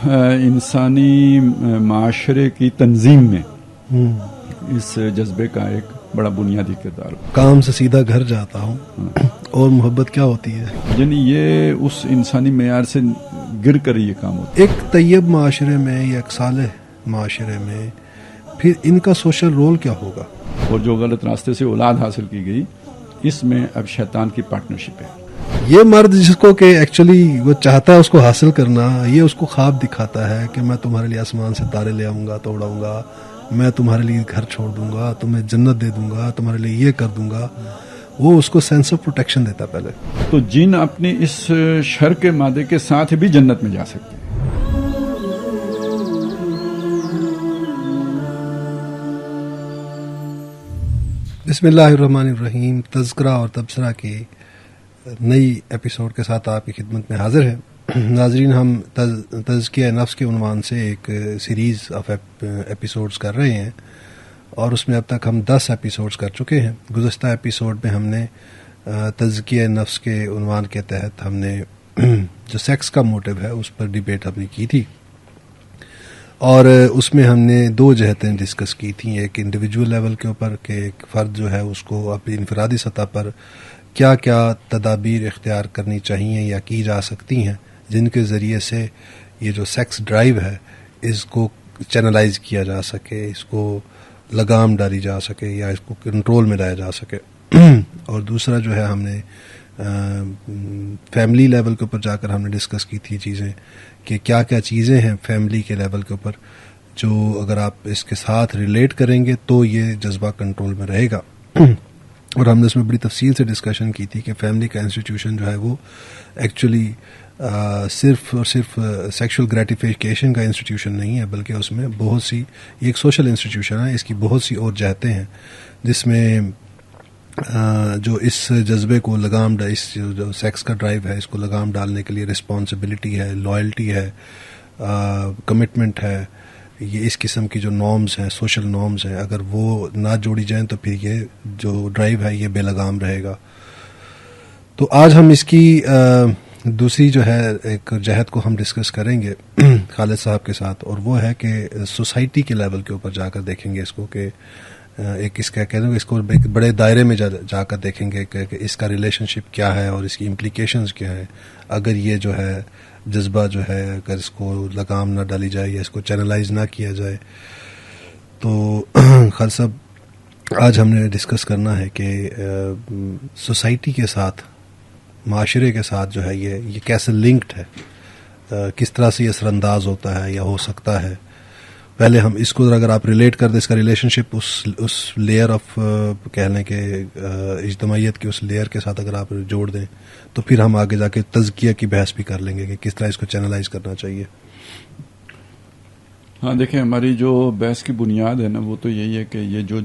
انسانی معاشرے کی تنظیم میں اس جذبے کا ایک بڑا بنیادی کردار ہوتا ہے. کام سے سیدھا گھر جاتا ہوں اور محبت کیا ہوتی ہے، یعنی یہ اس انسانی معیار سے گر کر یہ کام ہوتا ہے. ایک طیب معاشرے میں یا ایک صالح معاشرے میں پھر ان کا سوشل رول کیا ہوگا؟ اور جو غلط راستے سے اولاد حاصل کی گئی، اس میں اب شیطان کی پارٹنرشپ ہے. یہ مرد جس کو کہ ایکچولی وہ چاہتا ہے اس کو حاصل کرنا، یہ اس کو خواب دکھاتا ہے کہ میں تمہارے لیے آسمان سے تارے لے آؤں گا، توڑاؤں گا، میں تمہارے لیے گھر چھوڑ دوں گا، تمہیں جنت دے دوں گا، تمہارے لیے یہ کر دوں گا. وہ اس کو سینس آف پروٹیکشن دیتا پہلے. تو جن اپنی اس شر کے مادے کے ساتھ بھی جنت میں جا سکتے ہیں. بسم اللہ الرحمن الرحیم. تذکرہ اور تبصرہ کی نئی ایپیسوڈ کے ساتھ آپ کی خدمت میں حاضر ہیں. ناظرین، ہم تزکیہ نفس کے عنوان سے ایک سیریز آف ایپیسوڈز کر رہے ہیں اور اس میں اب تک ہم 10 ایپیسوڈز کر چکے ہیں. گزشتہ ایپیسوڈ میں ہم نے تزکیہ نفس کے عنوان کے تحت ہم نے جو سیکس کا موٹیو ہے اس پر ڈیبیٹ ہم نے کی تھی، اور اس میں ہم نے 2 جہتیں ڈسکس کی تھیں. ایک انڈیویجول لیول کے اوپر کہ ایک فرد جو ہے اس کو اپنی انفرادی سطح پر کیا کیا تدابیر اختیار کرنی چاہیے یا کی جا سکتی ہیں جن کے ذریعے سے یہ جو سیکس ڈرائیو ہے اس کو چینلائز کیا جا سکے، اس کو لگام ڈالی جا سکے یا اس کو کنٹرول میں لایا جا سکے. اور دوسرا جو ہے ہم نے فیملی لیول کے اوپر جا کر ہم نے ڈسکس کی تھی چیزیں کہ کیا کیا چیزیں ہیں فیملی کے لیول کے اوپر جو اگر آپ اس کے ساتھ ریلیٹ کریں گے تو یہ جذبہ کنٹرول میں رہے گا. اور ہم نے اس میں بڑی تفصیل سے ڈسکشن کی تھی کہ فیملی کا انسٹیٹیوشن جو ہے وہ ایکچولی صرف اور صرف سیکشول گریٹیفیکیشن کا انسٹیٹیوشن نہیں ہے، بلکہ اس میں بہت سی ایک سوشل انسٹیٹیوشن ہے. اس کی بہت سی اور جہتیں ہیں جس میں جو اس جذبے کو لگام اس جو سیکس کا ڈرائیو ہے اس کو لگام ڈالنے کے لیے رسپانسبلٹی ہے، لائلٹی ہے، کمٹمنٹ ہے. یہ اس قسم کی جو نارمز ہیں، سوشل نارمز ہیں، اگر وہ نہ جوڑی جائیں تو پھر یہ جو ڈرائیو ہے یہ بے لگام رہے گا. تو آج ہم اس کی دوسری جو ہے ایک جہت کو ہم ڈسکس کریں گے خالد صاحب کے ساتھ، اور وہ ہے کہ سوسائٹی کے لیول کے اوپر جا کر دیکھیں گے اس کو کہ ایک اس کا کہہ دوں اس کو ایک بڑے دائرے میں جا کر دیکھیں گے کہ اس کا ریلیشن شپ کیا ہے اور اس کی امپلیکیشنز کیا ہے اگر یہ جو ہے جذبہ جو ہے اگر اس کو لگام نہ ڈالی جائے یا اس کو چینلائز نہ کیا جائے. تو خالد صاحب، آج ہم نے ڈسکس کرنا ہے کہ سوسائٹی کے ساتھ، معاشرے کے ساتھ جو ہے یہ کیسے لنکڈ ہے، کس طرح سے یہ اثر انداز ہوتا ہے یا ہو سکتا ہے. پہلے ہم اس کو اگر آپ ریلیٹ کر دیں، اس کا ریلیشن شپ اس لیئر آف کہہ لیں کہ اجتماعیت کے اس لیئر کے ساتھ اگر آپ جوڑ دیں تو پھر ہم آگے جا کے تزکیہ کی بحث بھی کر لیں گے کہ کس طرح اس کو چینلائز کرنا چاہیے. ہاں دیکھیں، ہماری جو بحث کی بنیاد ہے نا وہ تو یہی ہے کہ یہ جو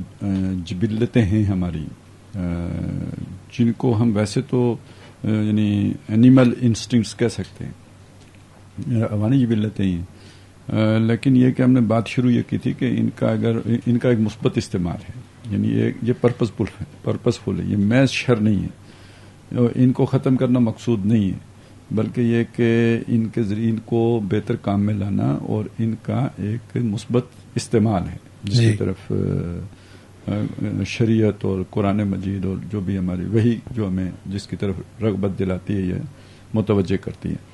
جبلتیں ہیں ہماری، جن کو ہم ویسے تو یعنی اینیمل انسٹنکٹس کہہ سکتے ہیں، عوانی جبلتیں ہیں، لیکن یہ کہ ہم نے بات شروع یہ کی تھی کہ ان کا ایک مثبت استعمال ہے، یعنی یہ پرپسفل ہے، یہ محض شر نہیں ہے. ان کو ختم کرنا مقصود نہیں ہے، بلکہ یہ کہ ان کے ذریعے ان کو بہتر کام میں لانا اور ان کا ایک مثبت استعمال ہے جس کی طرف شریعت اور قرآن مجید اور جو بھی ہماری وہی جو ہمیں جس کی طرف رغبت دلاتی ہے یہ متوجہ کرتی ہے.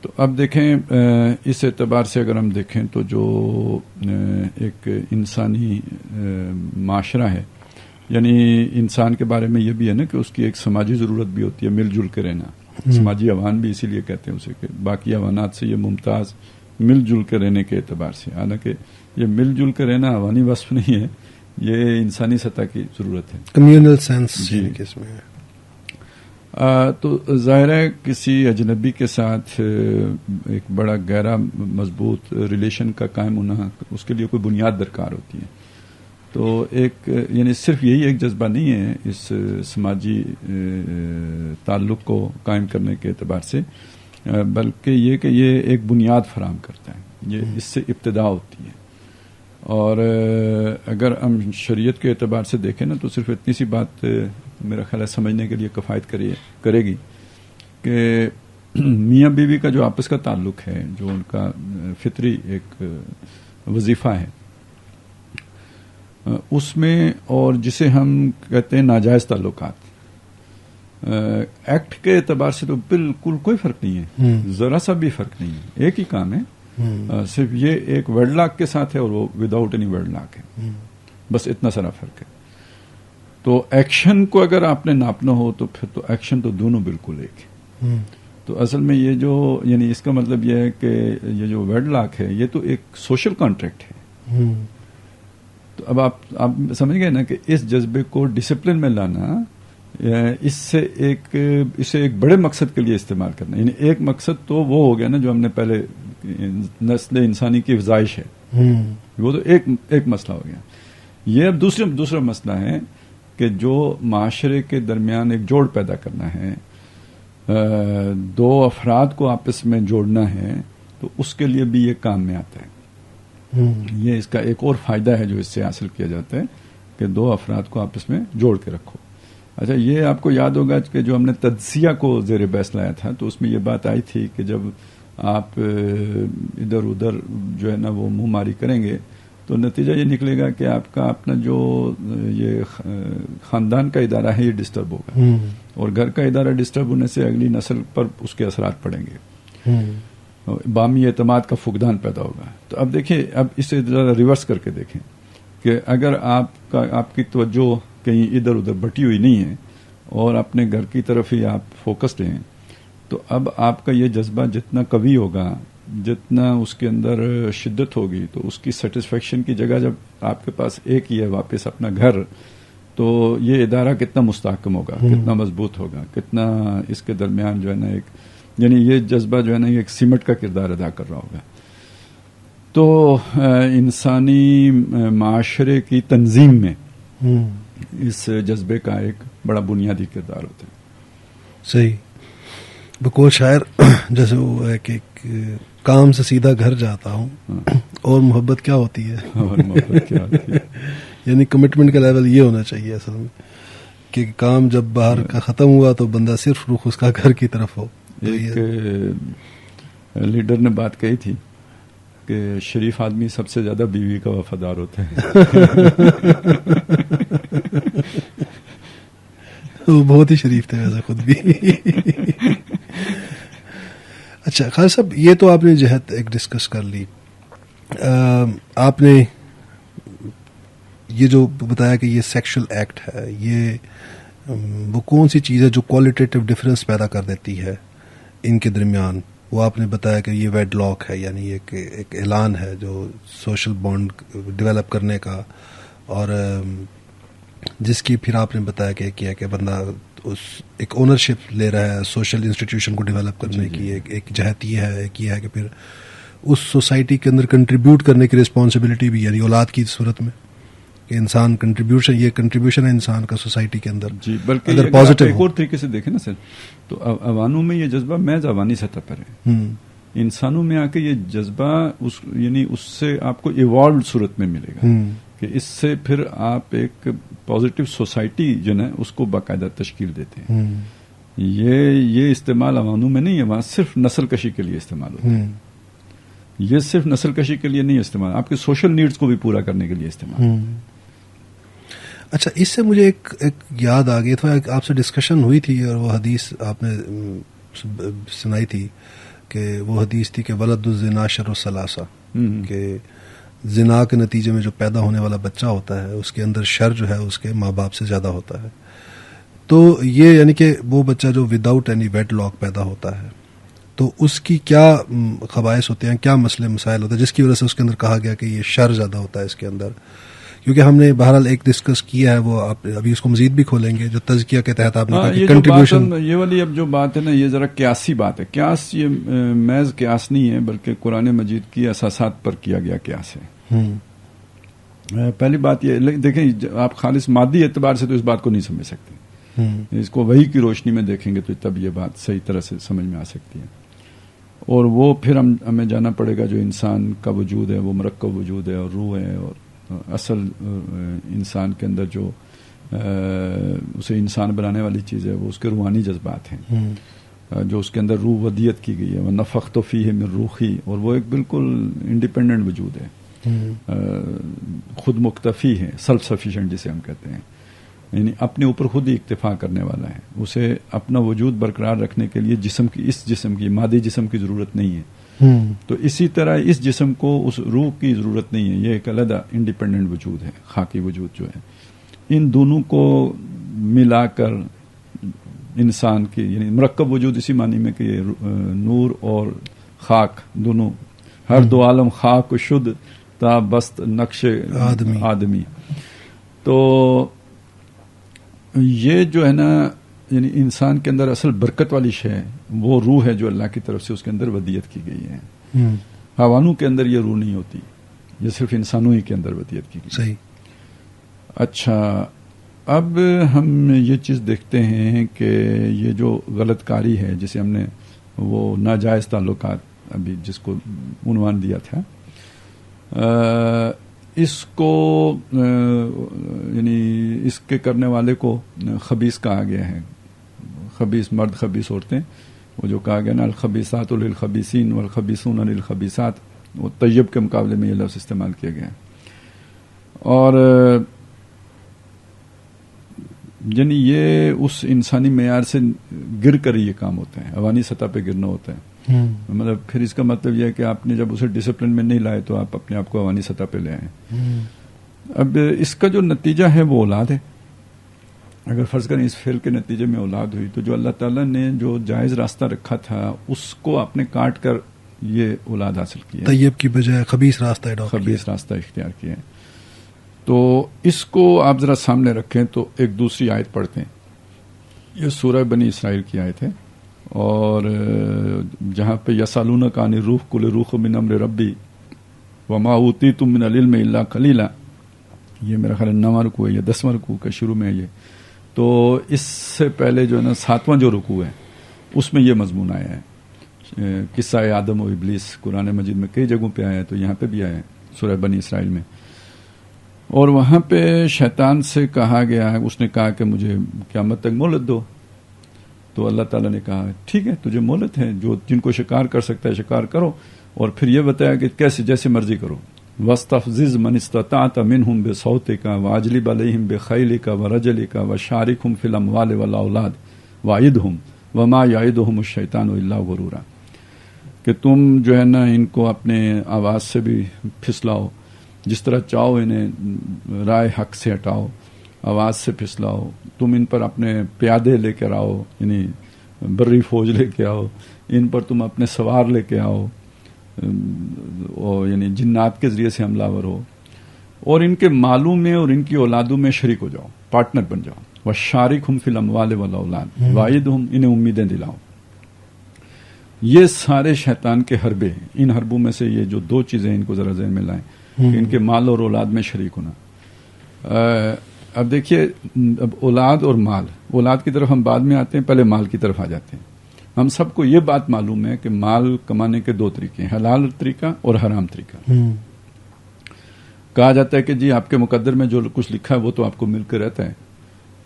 تو اب دیکھیں، اس اعتبار سے اگر ہم دیکھیں تو جو ایک انسانی معاشرہ ہے، یعنی انسان کے بارے میں یہ بھی ہے نا کہ اس کی ایک سماجی ضرورت بھی ہوتی ہے، مل جل کے رہنا. سماجی حیوان بھی اسی لیے کہتے ہیں اسے کہ باقی حیوانات سے یہ ممتاز مل جل کے رہنے کے اعتبار سے. حالانکہ یہ مل جل کے رہنا حیوانی وصف نہیں ہے، یہ انسانی سطح کی ضرورت ہے، کمیونل سینس. اس میں تو ظاہر ہے کسی اجنبی کے ساتھ ایک بڑا گہرا مضبوط ریلیشن کا قائم ہونا، اس کے لیے کوئی بنیاد درکار ہوتی ہے. تو ایک یعنی صرف یہی ایک جذبہ نہیں ہے اس سماجی تعلق کو قائم کرنے کے اعتبار سے، بلکہ یہ کہ یہ ایک بنیاد فراہم کرتا ہے، یہ اس سے ابتدا ہوتی ہے. اور اگر ہم شریعت کے اعتبار سے دیکھیں نا تو صرف اتنی سی بات میرا خیال ہے سمجھنے کے لیے کفایت کرے گی کہ میاں بیوی کا جو آپس کا تعلق ہے، جو ان کا فطری ایک وظیفہ ہے، اس میں اور جسے ہم کہتے ہیں ناجائز تعلقات، ایکٹ کے اعتبار سے تو بالکل کوئی فرق نہیں ہے، ذرا سا بھی فرق نہیں ہے، ایک ہی کام ہے، صرف یہ ایک ویڈ لاک کے ساتھ ہے اور وہ وداؤٹ اینی ویڈ لاک ہے، بس اتنا سارا فرق ہے. تو ایکشن کو اگر آپ نے ناپنا ہو تو پھر تو ایکشن تو دونوں بالکل ایک ہے. تو اصل میں یہ جو یعنی اس کا مطلب یہ ہے کہ یہ جو ویڈ لاک ہے یہ تو ایک سوشل کانٹریکٹ ہے. تو اب آپ سمجھ گئے نا کہ اس جذبے کو ڈسپلن میں لانا، اسے ایک بڑے مقصد کے لیے استعمال کرنا، یعنی ایک مقصد تو وہ ہو گیا نا جو ہم نے پہلے نسل انسانی کی افزائش ہے، وہ تو ایک مسئلہ ہو گیا. یہ اب دوسرا مسئلہ ہے کہ جو معاشرے کے درمیان ایک جوڑ پیدا کرنا ہے، دو افراد کو آپس میں جوڑنا ہے، تو اس کے لیے بھی یہ کام میں آتا ہے. یہ اس کا ایک اور فائدہ ہے جو اس سے حاصل کیا جاتا ہے کہ دو افراد کو آپس میں جوڑ کے رکھو. اچھا، یہ آپ کو یاد ہوگا کہ جو ہم نے تجزیہ کو زیر بحث لایا تھا تو اس میں یہ بات آئی تھی کہ جب آپ ادھر ادھر جو ہے نا وہ منہ ماری کریں گے تو نتیجہ یہ نکلے گا کہ آپ کا اپنا جو یہ خاندان کا ادارہ ہے یہ ڈسٹرب ہوگا، اور گھر کا ادارہ ڈسٹرب ہونے سے اگلی نسل پر اس کے اثرات پڑیں گے، باہمی اعتماد کا فقدان پیدا ہوگا. تو اب دیکھیں، اب اسے ذرا ریورس کر کے دیکھیں کہ اگر آپ کی توجہ کہیں ادھر ادھر بٹی ہوئی نہیں ہے اور اپنے گھر کی طرف ہی آپ فوکسڈ ہیں، تو اب آپ کا یہ جذبہ جتنا قوی ہوگا، جتنا اس کے اندر شدت ہوگی، تو اس کی سیٹسفیکشن کی جگہ جب آپ کے پاس ایک ہی ہے واپس اپنا گھر، تو یہ ادارہ کتنا مستحکم ہوگا، کتنا مضبوط ہوگا، کتنا اس کے درمیان جو ہے نا ایک یعنی یہ جذبہ جو ہے نا یہ ایک سیمٹ کا کردار ادا کر رہا ہوگا. تو انسانی معاشرے کی تنظیم میں اس جذبے کا ایک بڑا بنیادی کردار ہوتا ہے. صحیح. بقول شاعر جیسے وہ ہے کہ کام سے سیدھا گھر جاتا ہوں اور محبت کیا ہوتی ہے، اور محبت کیا ہوتی ہے. یعنی کمٹمنٹ کا لیول یہ ہونا چاہیے اصل میں کہ کام جب باہر کا ختم ہوا تو بندہ صرف رخ اس کا گھر کی طرف ہو. ایک لیڈر نے بات کہی تھی کہ شریف آدمی سب سے زیادہ بیوی کا وفادار ہوتا ہے. وہ بہت ہی شریف تھے ویسے خود بھی. اچھا خالد صاحب، یہ تو آپ نے جہت ایک ڈسکس کر لی، آپ نے یہ جو بتایا کہ یہ سیکشل ایکٹ ہے، یہ وہ کون سی چیز ہے جو کوالٹیٹیو ڈفرینس پیدا کر دیتی ہے ان کے درمیان. وہ آپ نے بتایا کہ یہ ویڈ لاک ہے، یعنی ایک اعلان ہے جو سوشل بانڈ ڈیولپ کرنے کا، اور جس کی پھر آپ نے بتایا کہ کیا کہ بندہ اس ایک اونرشپ لے رہا ہے سوشل انسٹیٹیوشن کو ڈیولپ کرنے کی. ایک جہت یہ ہے، ایک یہ ہے کہ پھر اس سوسائٹی کے اندر کنٹریبیوٹ کرنے کی رسپانسبلٹی بھی، یعنی اولاد کی صورت میں کہ انسان کنٹریبیوشن ہے انسان کا سوسائٹی کے اندر. جی، بلکہ اگر پازیٹیو ایک اور طریقے سے دیکھیں نا سر، تو عوانوں میں یہ جذبہ محض عوانی سطح پر ہے. انسانوں میں آ کے یہ جذبہ یعنی اس سے آپ کو ایوالوڈ صورت میں ملے گا کہ اس سے پھر آپ ایک پازیٹیو سوسائٹی جو ہے اس کو باقاعدہ تشکیل دیتے ہیں. یہ استعمال عوانوں میں نہیں ہے، وہاں صرف نسل کشی کے لیے استعمال ہوتا ہے. یہ صرف نسل کشی کے لیے نہیں استعمال، آپ کے سوشل نیڈز کو بھی پورا کرنے کے لیے استعمال. اچھا، اس سے مجھے ایک یاد آ گئی تھا، آپ سے ڈسکشن ہوئی تھی اور وہ حدیث آپ نے سنائی تھی کہ وہ حدیث تھی کہ ولد الزنا شر الثلاثہ، کہ زنا کے نتیجے میں جو پیدا ہونے والا بچہ ہوتا ہے اس کے اندر شر جو ہے اس کے ماں باپ سے زیادہ ہوتا ہے. تو یہ یعنی کہ وہ بچہ جو وداؤٹ اینی ویڈ لاک پیدا ہوتا ہے تو اس کی کیا خبائث ہوتے ہیں، کیا مسئلے مسائل ہوتے ہیں جس کی وجہ سے اس کے اندر کہا گیا کہ یہ شر زیادہ ہوتا ہے اس کے اندر. کیونکہ ہم نے بہرحال ایک ڈسکس کیا ہے، وہ آپ ابھی اس کو مزید بھی کھولیں گے، جو تزکیہ کے تحت آپ نے کہا کہ کنٹریبیوشن، یہ والی اب جو بات ہے نا یہ ذرا قیاسی بات ہے. قیاس یہ محض قیاس نہیں ہے بلکہ قرآن مجید کی اساسات پر کیا گیا قیاس ہے. پہلی بات یہ دیکھیں، آپ خالص مادی اعتبار سے تو اس بات کو نہیں سمجھ سکتے، اس کو وحی کی روشنی میں دیکھیں گے تو تب یہ بات صحیح طرح سے سمجھ میں آ سکتی ہے. اور وہ پھر ہمیں جانا پڑے گا جو انسان کا وجود ہے وہ مرکب وجود ہے اور روح ہے، اور اصل انسان کے اندر جو اسے انسان بنانے والی چیز ہے وہ اس کے روحانی جذبات ہیں. جو اس کے اندر روح ودیت کی گئی ہے، وَنَفَخْتُ فِيهِ مِن روحی، اور وہ ایک بالکل انڈیپینڈنٹ وجود ہے، خود مکتفی ہے، سیلف سفیشینٹ جسے ہم کہتے ہیں، یعنی اپنے اوپر خود ہی اکتفا کرنے والا ہے. اسے اپنا وجود برقرار رکھنے کے لیے اس جسم کی مادی جسم کی ضرورت نہیں ہے. تو اسی طرح اس جسم کو اس روح کی ضرورت نہیں ہے. یہ ایک علیحدہ انڈیپینڈنٹ وجود ہے، خاکی وجود جو ہے. ان دونوں کو ملا کر انسان کی، یعنی مرکب وجود اسی معنی میں کہ نور اور خاک دونوں، ہر دو عالم خاک و شد تا بست نقش آدمی. تو یہ جو ہے نا، یعنی انسان کے اندر اصل برکت والی شے وہ روح ہے جو اللہ کی طرف سے اس کے اندر ودیت کی گئی ہے. حیوانوں کے اندر یہ روح نہیں ہوتی، یہ صرف انسانوں ہی کے اندر ودیت کی گئی. صحیح. اچھا، اب ہم یہ چیز دیکھتے ہیں کہ یہ جو غلط کاری ہے جسے ہم نے وہ ناجائز تعلقات ابھی جس کو عنوان دیا تھا، اس کو یعنی اس کے کرنے والے کو خبیث کہا گیا ہے. خبیث مرد، خبیث عورتیں، وہ جو کہا گیا نا الخبیثات للخبیثین والخبیثون للخبیثات، وہ طیب کے مقابلے میں یہ لفظ استعمال کیا گیا ہے. اور یعنی یہ اس انسانی معیار سے گر کر یہ کام ہوتا ہے، حیوانی سطح پہ گرنا ہوتا ہے. مطلب پھر اس کا مطلب یہ ہے کہ آپ نے جب اسے ڈسپلن میں نہیں لائے تو آپ اپنے آپ کو حیوانی سطح پہ لے آئے. اب اس کا جو نتیجہ ہے وہ اولاد ہے. اگر فرض کریں اس فعل کے نتیجے میں اولاد ہوئی تو جو اللہ تعالیٰ نے جو جائز راستہ رکھا تھا اس کو آپ نے کاٹ کر یہ اولاد حاصل کی ہے، طیب کی بجائے خبیث راستہ اختیار کیا ہے. تو اس کو آپ ذرا سامنے رکھیں تو ایک دوسری آیت پڑھتے ہیں. یہ سورہ بنی اسرائیل کی آیت ہے، اور جہاں پہ یسالونک عن الروح قل الروح من امر ربی وما اوتیتم من العلم الا قلیلا، یہ میرا خیال 9واں رکوع ہے یا 10واں رکوع کا شروع میں ہے یہ. تو اس سے پہلے جو ہے نا 7واں جو رکوع ہے اس میں یہ مضمون آیا ہے، قصہ آدم و ابلیس. قرآن مجید میں کئی جگہوں پہ آیا ہے، تو یہاں پہ بھی آیا ہے سورہ بنی اسرائیل میں. اور وہاں پہ شیطان سے کہا گیا ہے، اس نے کہا کہ مجھے قیامت تک مہلت دو. تو اللہ تعالیٰ نے کہا ٹھیک ہے، تجھے مہلت ہے، جن کو شکار کر سکتا ہے شکار کرو، اور پھر یہ بتایا کہ کیسے، جیسے مرضی کرو. وَاسْتَفْزِزْ مَنِ اسْتَطَعْتَ مِنْهُمْ بِصَوْتِكَ وَأَجْلِبْ عَلَيْهِمْ بِخَيْلِكَ وَرَجْلِكَ وَشَارِكْهُمْ فِي الْأَمْوَالِ وَالْأَوْلَادِ وَأَعِدْهُمْ وَمَا يَعِدُهُمُ الشَّيْطَانُ إِلَّا غُرُورًا، کہ تم جو ہے نا ان کو اپنے آواز سے بھی پھسلاؤ، جس طرح چاہو انہیں رائے حق سے ہٹاؤ، آواز سے پھسلاؤ. تم ان پر اپنے پیادے لے کر آؤ، یعنی بری فوج لے کے آؤ، ان پر تم اپنے سوار لے کے آؤ، یعنی جنات کے ذریعے سے حملہ آور ہو، اور ان کے مالوں میں اور ان کی اولادوں میں شریک ہو جاؤ، پارٹنر بن جاؤ. وَشَارِكْهُمْ فِي الْأَمْوَالِ وَالْأَوْلَادِ وَأَعِدْهُمْ، انہیں امیدیں دلاؤ. یہ سارے شیطان کے حربے ہیں. ان حربوں میں سے یہ جو دو چیزیں ان کو ذرا ذہن میں لائیں کہ ان کے مال اور اولاد میں شریک ہونا. اب دیکھیے، اب اولاد اور مال، اولاد کی طرف ہم بعد میں آتے ہیں، پہلے مال کی طرف آ جاتے ہیں. ہم سب کو یہ بات معلوم ہے کہ مال کمانے کے دو طریقے ہیں، حلال طریقہ اور حرام طریقہ. کہا جاتا ہے کہ جی آپ کے مقدر میں جو کچھ لکھا ہے وہ تو آپ کو مل کے رہتا ہے،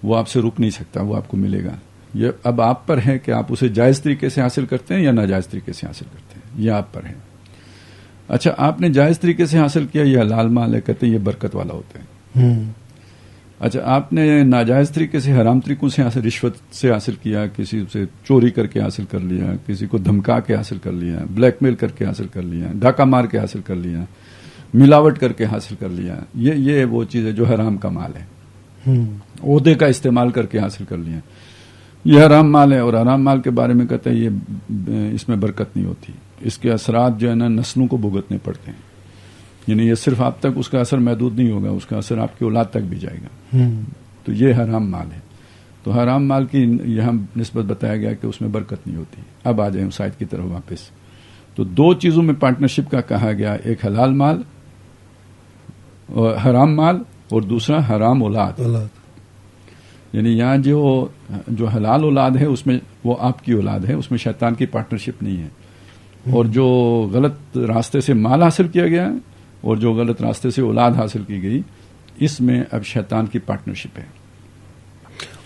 وہ آپ سے رک نہیں سکتا، وہ آپ کو ملے گا. یہ اب آپ پر ہے کہ آپ اسے جائز طریقے سے حاصل کرتے ہیں یا ناجائز طریقے سے حاصل کرتے ہیں، یہ آپ پر ہے. اچھا، آپ نے جائز طریقے سے حاصل کیا، یہ حلال مال ہے، کہتے ہیں یہ برکت والا ہوتا ہے. اچھا، آپ نے ناجائز طریقے سے، حرام طریقوں سے حاصل، رشوت سے حاصل کیا، کسی سے چوری کر کے حاصل کر لیا، کسی کو دھمکا کے حاصل کر لیا، بلیک میل کر کے حاصل کر لیا، ڈھاکہ مار کے حاصل کر لیا، ملاوٹ کر کے حاصل کر لیا، یہ وہ چیز ہے جو حرام کا مال ہے. عہدے کا استعمال کر کے حاصل کر لیا، یہ حرام مال ہے. اور حرام مال کے بارے میں کہتے ہیں یہ اس میں برکت نہیں ہوتی، اس کے اثرات جو ہے نا نسلوں کو بھگتنے پڑتے ہیں. یعنی یہ صرف آپ تک اس کا اثر محدود نہیں ہوگا، اس کا اثر آپ کی اولاد تک بھی جائے گا. تو یہ حرام مال ہے. تو حرام مال کی یہاں نسبت بتایا گیا کہ اس میں برکت نہیں ہوتی. اب آ جائیں اس آیت کی طرف واپس. تو دو چیزوں میں پارٹنرشپ کا کہا گیا، ایک حلال مال اور حرام مال، اور دوسرا حرام اولاد. یعنی یہاں جو حلال اولاد ہے اس میں وہ آپ کی اولاد ہے، اس میں شیطان کی پارٹنرشپ نہیں ہے. اور جو غلط راستے سے مال حاصل کیا گیا اور جو غلط راستے سے اولاد حاصل کی گئی، اس میں اب شیطان کی پارٹنرشپ ہے.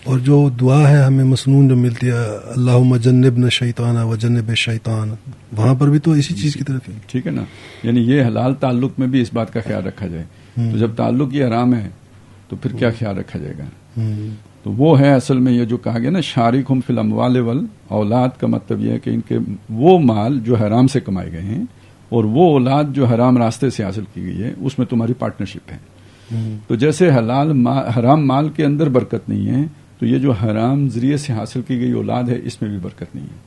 اور جو دعا ہے ہمیں مسنون جو ملتی ہے اللہم جنبنا الشیطان وجنب الشیطان، وہاں پر بھی تو اسی چیز کی طرف ہے. ٹھیک ہے نا. یعنی یہ حلال تعلق میں بھی اس بات کا خیال رکھا جائے. تو جب تعلق یہ حرام ہے تو پھر کیا خیال رکھا جائے گا؟ تو وہ ہے اصل میں یہ جو کہا گیا نا شارکہم فی الاموال والاولاد، کا مطلب یہ ہے کہ ان کے وہ مال جو حرام سے کمائے گئے ہیں اور وہ اولاد جو حرام راستے سے حاصل کی گئی ہے اس میں تمہاری پارٹنرشپ ہے. تو جیسے حرام مال کے اندر برکت نہیں ہے، تو یہ جو حرام ذریعے سے حاصل کی گئی اولاد ہے اس میں بھی برکت نہیں ہے.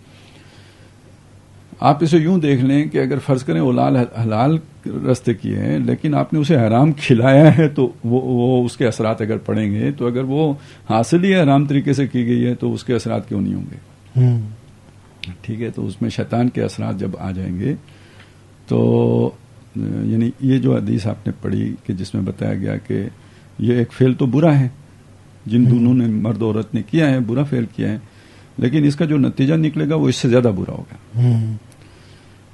آپ اسے یوں دیکھ لیں کہ اگر فرض کریں اولاد حلال راستے کی ہے لیکن آپ نے اسے حرام کھلایا ہے تو وہ اس کے اثرات اگر پڑیں گے، تو اگر وہ حاصل ہی حرام طریقے سے کی گئی ہے تو اس کے اثرات کیوں نہیں ہوں گے؟ ٹھیک ہے. تو اس میں شیطان کے اثرات جب آ جائیں گے تو یعنی یہ جو حدیث آپ نے پڑھی کہ جس میں بتایا گیا کہ یہ ایک فعل تو برا ہے جن دونوں نے مرد عورت نے کیا ہے، برا فعل کیا ہے، لیکن اس کا جو نتیجہ نکلے گا وہ اس سے زیادہ برا ہوگا.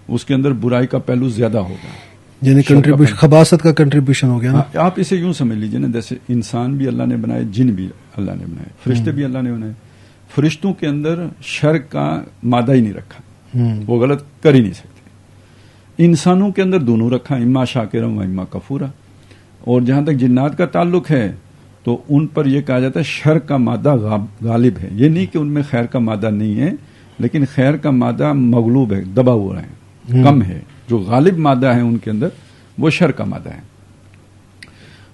اس کے اندر برائی کا پہلو زیادہ ہوگا، یعنی خباثت کا کنٹریبیوشن ہو گیا نا. آپ اسے یوں سمجھ لیجئے نا، جیسے انسان بھی اللہ نے بنائے، جن بھی اللہ نے بنائے، فرشتے بھی اللہ نے بنائے. فرشتوں کے اندر شر کا مادہ ہی نہیں رکھا، وہ غلط کر ہی نہیں سکتے. انسانوں کے اندر دونوں رکھا، اما شاکرا و اما کفورا. اور جہاں تک جنات کا تعلق ہے تو ان پر یہ کہا جاتا ہے شر کا مادہ غالب ہے. یہ نہیں کہ ان میں خیر کا مادہ نہیں ہے، لیکن خیر کا مادہ مغلوب ہے، دبا ہوا ہے، کم ہے. جو غالب مادہ ہے ان کے اندر وہ شر کا مادہ ہے.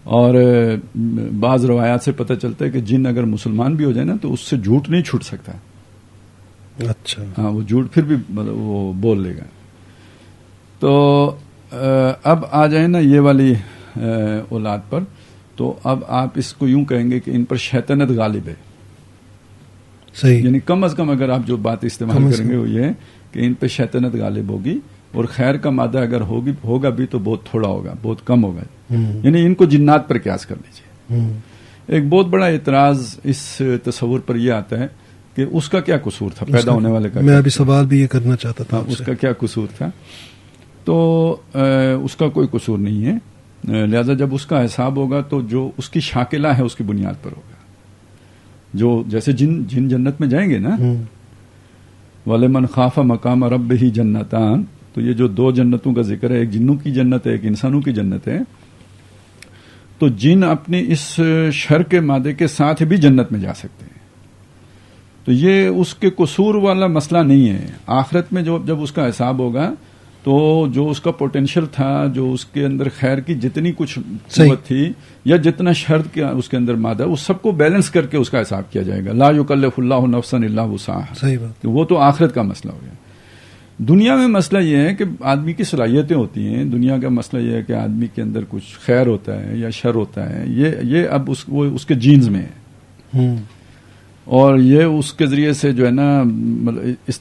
اور بعض روایات سے پتہ چلتا ہے کہ جن اگر مسلمان بھی ہو جائے نا تو اس سے جھوٹ نہیں چھوٹ سکتا. اچھا. ہاں، وہ جھوٹ پھر بھی وہ بول لے گا. تو اب آ جائیں نا یہ والی اولاد پر، تو اب آپ اس کو یوں کہیں گے کہ ان پر شیطنت غالب ہے. صحیح. یعنی کم از کم اگر آپ جو بات استعمال کریں گے وہ یہ ہے کہ ان پہ شیطنت غالب ہوگی، اور خیر کا مادہ اگر ہوگا بھی تو بہت تھوڑا ہوگا، بہت کم ہوگا. یعنی ان کو جنات پر قیاس کر لیجیے. ایک بہت بڑا اعتراض اس تصور پر یہ آتا ہے کہ اس کا کیا قصور تھا، پیدا ہونے والے کا. میں ابھی سوال بھی یہ کرنا چاہتا تھا، اس کا کیا قصور تھا. تو اس کا کوئی قصور نہیں ہے. لہذا جب اس کا حساب ہوگا تو جو اس کی شاکلہ ہے اس کی بنیاد پر ہوگا. جو جیسے جن جنت میں جائیں گے نا، وَلِمَنْ خَافَ مَقَامَ رَبِّهِ جَنَّتَانِ، تو یہ جو دو جنتوں کا ذکر ہے، ایک جنوں کی جنت ہے، ایک انسانوں کی جنت ہے. تو جن اپنے اس شر کے مادے کے ساتھ بھی جنت میں جا سکتے ہیں. تو یہ اس کے قصور والا مسئلہ نہیں ہے. آخرت میں جب اس کا حساب ہوگا تو جو اس کا پوٹینشیل تھا، جو اس کے اندر خیر کی جتنی کچھ قوت تھی یا جتنا شر کا اس کے اندر مادہ، اس سب کو بیلنس کر کے اس کا حساب کیا جائے گا. لا یکلف اللہ نفسا الا وسعها. صحیح بات. وہ تو آخرت کا مسئلہ ہو گیا. دنیا میں مسئلہ یہ ہے کہ آدمی کی صلاحیتیں ہوتی ہیں. دنیا کا مسئلہ یہ ہے کہ آدمی کے اندر کچھ خیر ہوتا ہے یا شر ہوتا ہے. یہ اب اس کے جینز میں ہے، اور یہ اس کے ذریعے سے جو ہے نا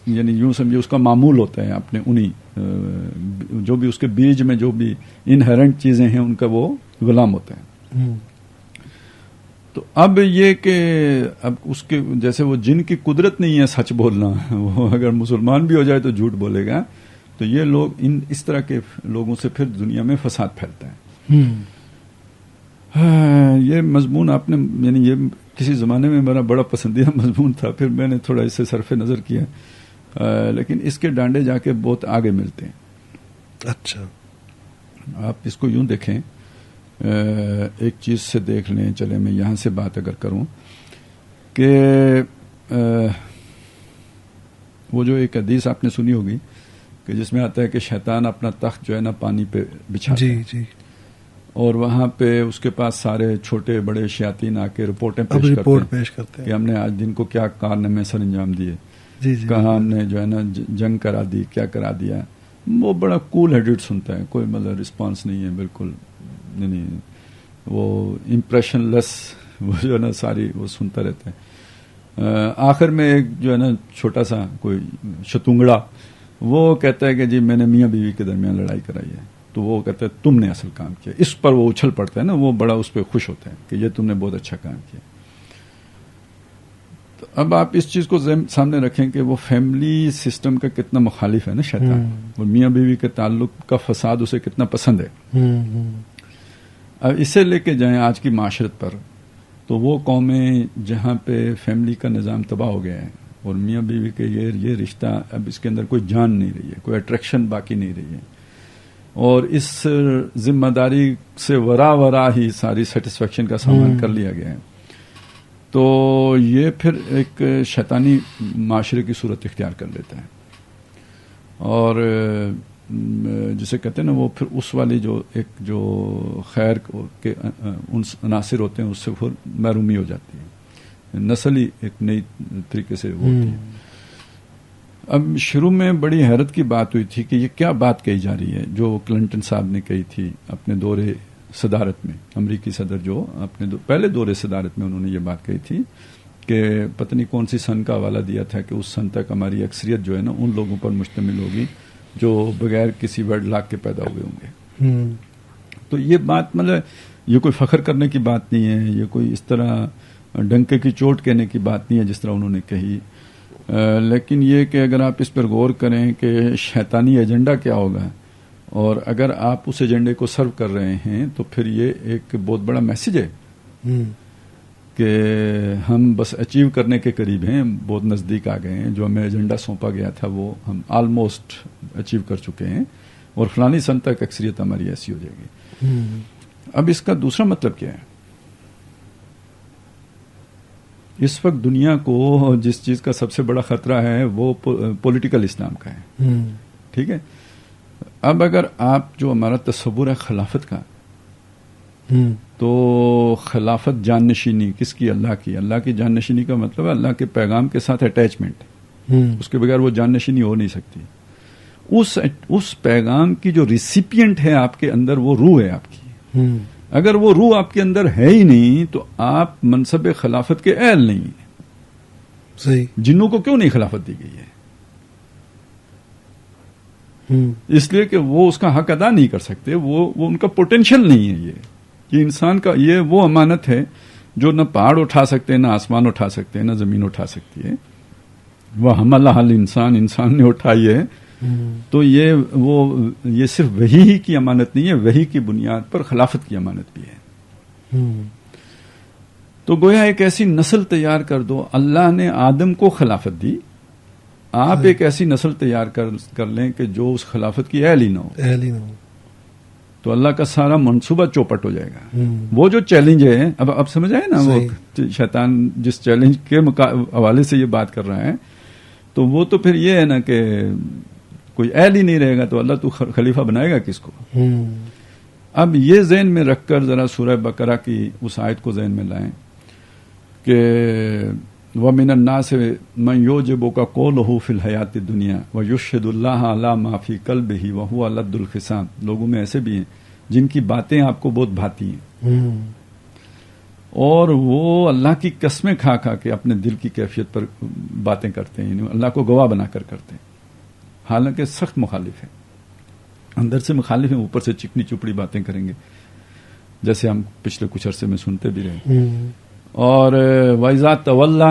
یعنی یوں سمجھے اس کا معمول ہوتا ہے اپنے انہی جو بھی اس کے بیج میں جو بھی انہرنٹ چیزیں ہیں ان کا وہ غلام ہوتا ہے. تو اب یہ کہ اب اس کے جیسے وہ جن کی قدرت نہیں ہے سچ بولنا، وہ اگر مسلمان بھی ہو جائے تو جھوٹ بولے گا. تو یہ لوگ اس طرح کے لوگوں سے پھر دنیا میں فساد پھیلتا ہے. یہ مضمون آپ نے یعنی یہ کسی زمانے میں میرا بڑا پسندیدہ مضمون تھا، پھر میں نے تھوڑا اس سے صرف نظر کیا، لیکن اس کے ڈانڈے جا کے بہت آگے ملتے ہیں. اچھا. آپ اس کو یوں دیکھیں، ایک چیز سے دیکھ لیں. چلے میں یہاں سے بات اگر کروں کہ وہ جو ایک حدیث آپ نے سنی ہوگی کہ جس میں آتا ہے کہ شیطان اپنا تخت جو ہے نا پانی پہ بچھاتا ہے. جی. اور وہاں پہ اس کے پاس سارے چھوٹے بڑے شیاطین آ کے رپورٹیں پیش کرتے ہیں کہ ہم نے آج دن کو کیا کارنامے سر انجام دیے، کہاں ہم نے جو ہے نا جنگ کرا دی، کیا کرا دیا. وہ بڑا کول ہیڈڈ سنتا ہے، کوئی مطلب رسپانس نہیں ہے بالکل، یعنی وہ امپریشن لیس، وہ جو ہے نا ساری وہ سنتا رہتا ہے. آخر میں ایک جو ہے نا چھوٹا سا کوئی شتونگڑا وہ کہتا ہے کہ جی میں نے میاں بیوی کے درمیان لڑائی کرائی ہے. تو وہ کہتا ہے تم نے اصل کام کیا. اس پر وہ اچھل پڑتا ہے نا، وہ بڑا اس پہ خوش ہوتا ہے کہ یہ تم نے بہت اچھا کام کیا. تو اب آپ اس چیز کو سامنے رکھیں کہ وہ فیملی سسٹم کا کتنا مخالف ہے نا شیطان، وہ میاں بیوی کے تعلق کا فساد اسے کتنا پسند ہے. اب اسے لے کے جائیں آج کی معاشرت پر، تو وہ قومیں جہاں پہ فیملی کا نظام تباہ ہو گیا ہے اور میاں بیوی کے یہ رشتہ اب اس کے اندر کوئی جان نہیں رہی ہے، کوئی اٹریکشن باقی نہیں رہی ہے، اور اس ذمہ داری سے ورا ہی ساری سیٹسفیکشن کا سامان کر لیا گیا ہے، تو یہ پھر ایک شیطانی معاشرے کی صورت اختیار کر لیتا ہے، اور جسے کہتے ہیں نا وہ پھر اس والی جو خیر کے عناصر ہوتے ہیں اس سے پھر محرومی ہو جاتی ہے، نسل ہی ایک نئی طریقے سے وہ ہوتی ہے۔ اب شروع میں بڑی حیرت کی بات ہوئی تھی کہ یہ کیا بات کہی جا رہی ہے جو کلنٹن صاحب نے کہی تھی اپنے دور صدارت میں، امریکی صدر جو اپنے پہلے دور صدارت میں انہوں نے یہ بات کہی تھی کہ پتہ نہیں کون سی سن کا حوالہ دیا تھا کہ اس سن تک ہماری اکثریت جو ہے نا ان لوگوں پر مشتمل ہوگی جو بغیر کسی ویڈ لاک کے پیدا ہوئے ہوں گے۔ تو یہ بات مطلب یہ کوئی فخر کرنے کی بات نہیں ہے، یہ کوئی اس طرح ڈنکے کی چوٹ کہنے کی بات نہیں ہے جس طرح انہوں نے کہی، لیکن یہ کہ اگر آپ اس پر غور کریں کہ شیطانی ایجنڈا کیا ہوگا اور اگر آپ اس ایجنڈے کو سرو کر رہے ہیں تو پھر یہ ایک بہت بڑا میسج ہے کہ ہم بس اچیو کرنے کے قریب ہیں، بہت نزدیک آ گئے ہیں، جو ہمیں ایجنڈا سونپا گیا تھا وہ ہم آلموسٹ اچیو کر چکے ہیں اور فلانی سن تک اکثریت ہماری ایسی ہو جائے گی۔ اب اس کا دوسرا مطلب کیا ہے؟ اس وقت دنیا کو جس چیز کا سب سے بڑا خطرہ ہے وہ پولیٹیکل اسلام کا ہے، ٹھیک ہے؟ اب اگر آپ جو ہمارا تصور ہے خلافت کا، تو خلافت جانشینی کس کی؟ اللہ کی۔ اللہ کی جانشینی کا مطلب ہے اللہ کے پیغام کے ساتھ اٹیچمنٹ، اس کے بغیر وہ جانشینی ہو نہیں سکتی۔ اس پیغام کی جو ریسیپینٹ ہے آپ کے اندر وہ روح ہے آپ کی، اگر وہ روح آپ کے اندر ہے ہی نہیں تو آپ منصب خلافت کے اہل نہیں ہیں۔ صحیح۔ جنوں کو کیوں نہیں خلافت دی گئی ہے؟ اس لیے کہ وہ اس کا حق ادا نہیں کر سکتے، وہ ان کا پوٹینشیل نہیں ہے۔ یہ انسان کا یہ وہ امانت ہے جو نہ پہاڑ اٹھا سکتے، نہ آسمان اٹھا سکتے، نہ زمین اٹھا سکتی ہے، وہ حملہ انسان نے اٹھائی ہے۔ تو یہ صرف وحی کی امانت نہیں ہے، وحی کی بنیاد پر خلافت کی امانت بھی ہے۔ تو گویا ایک ایسی نسل تیار کر دو، اللہ نے آدم کو خلافت دی، آپ ایک ایسی نسل تیار کر لیں کہ جو اس خلافت کی اہل ہی نہ ہو، تو اللہ کا سارا منصوبہ چوپٹ ہو جائے گا۔ وہ جو چیلنج ہے، اب سمجھ آئے نا، وہ شیطان جس چیلنج کے حوالے سے یہ بات کر رہا ہے، تو وہ تو پھر یہ ہے نا کہ کوئی اہل ہی نہیں رہے گا تو اللہ تو خلیفہ بنائے گا کس کو؟ اب یہ ذہن میں رکھ کر ذرا سورہ بقرہ کی اس آیت کو ذہن میں لائیں کہ وَمِنَ النَّاسِ مَن يُعْجِبُكَ قَوْلُهُ فِي الْحَيَاةِ الدُّنْيَا وَيُشْهِدُ اللَّهَ عَلَى مَا فِي قَلْبِهِ وَهُوَ أَلَدُّ الْخِصَامِ۔ لوگوں میں ایسے بھی ہیں جن کی باتیں آپ کو بہت بھاتی ہیں اور وہ اللہ کی قسمیں کھا کے اپنے دل کی کیفیت پر باتیں کرتے ہیں، یعنی اللہ کو گواہ بنا کر کرتے ہیں، حالانکہ سخت مخالف ہیں، اندر سے مخالف ہیں، اوپر سے چکنی چپڑی باتیں کریں گے جیسے ہم پچھلے کچھ عرصے میں سنتے بھی رہے۔ اور وَإِذَا تَوَلَّى،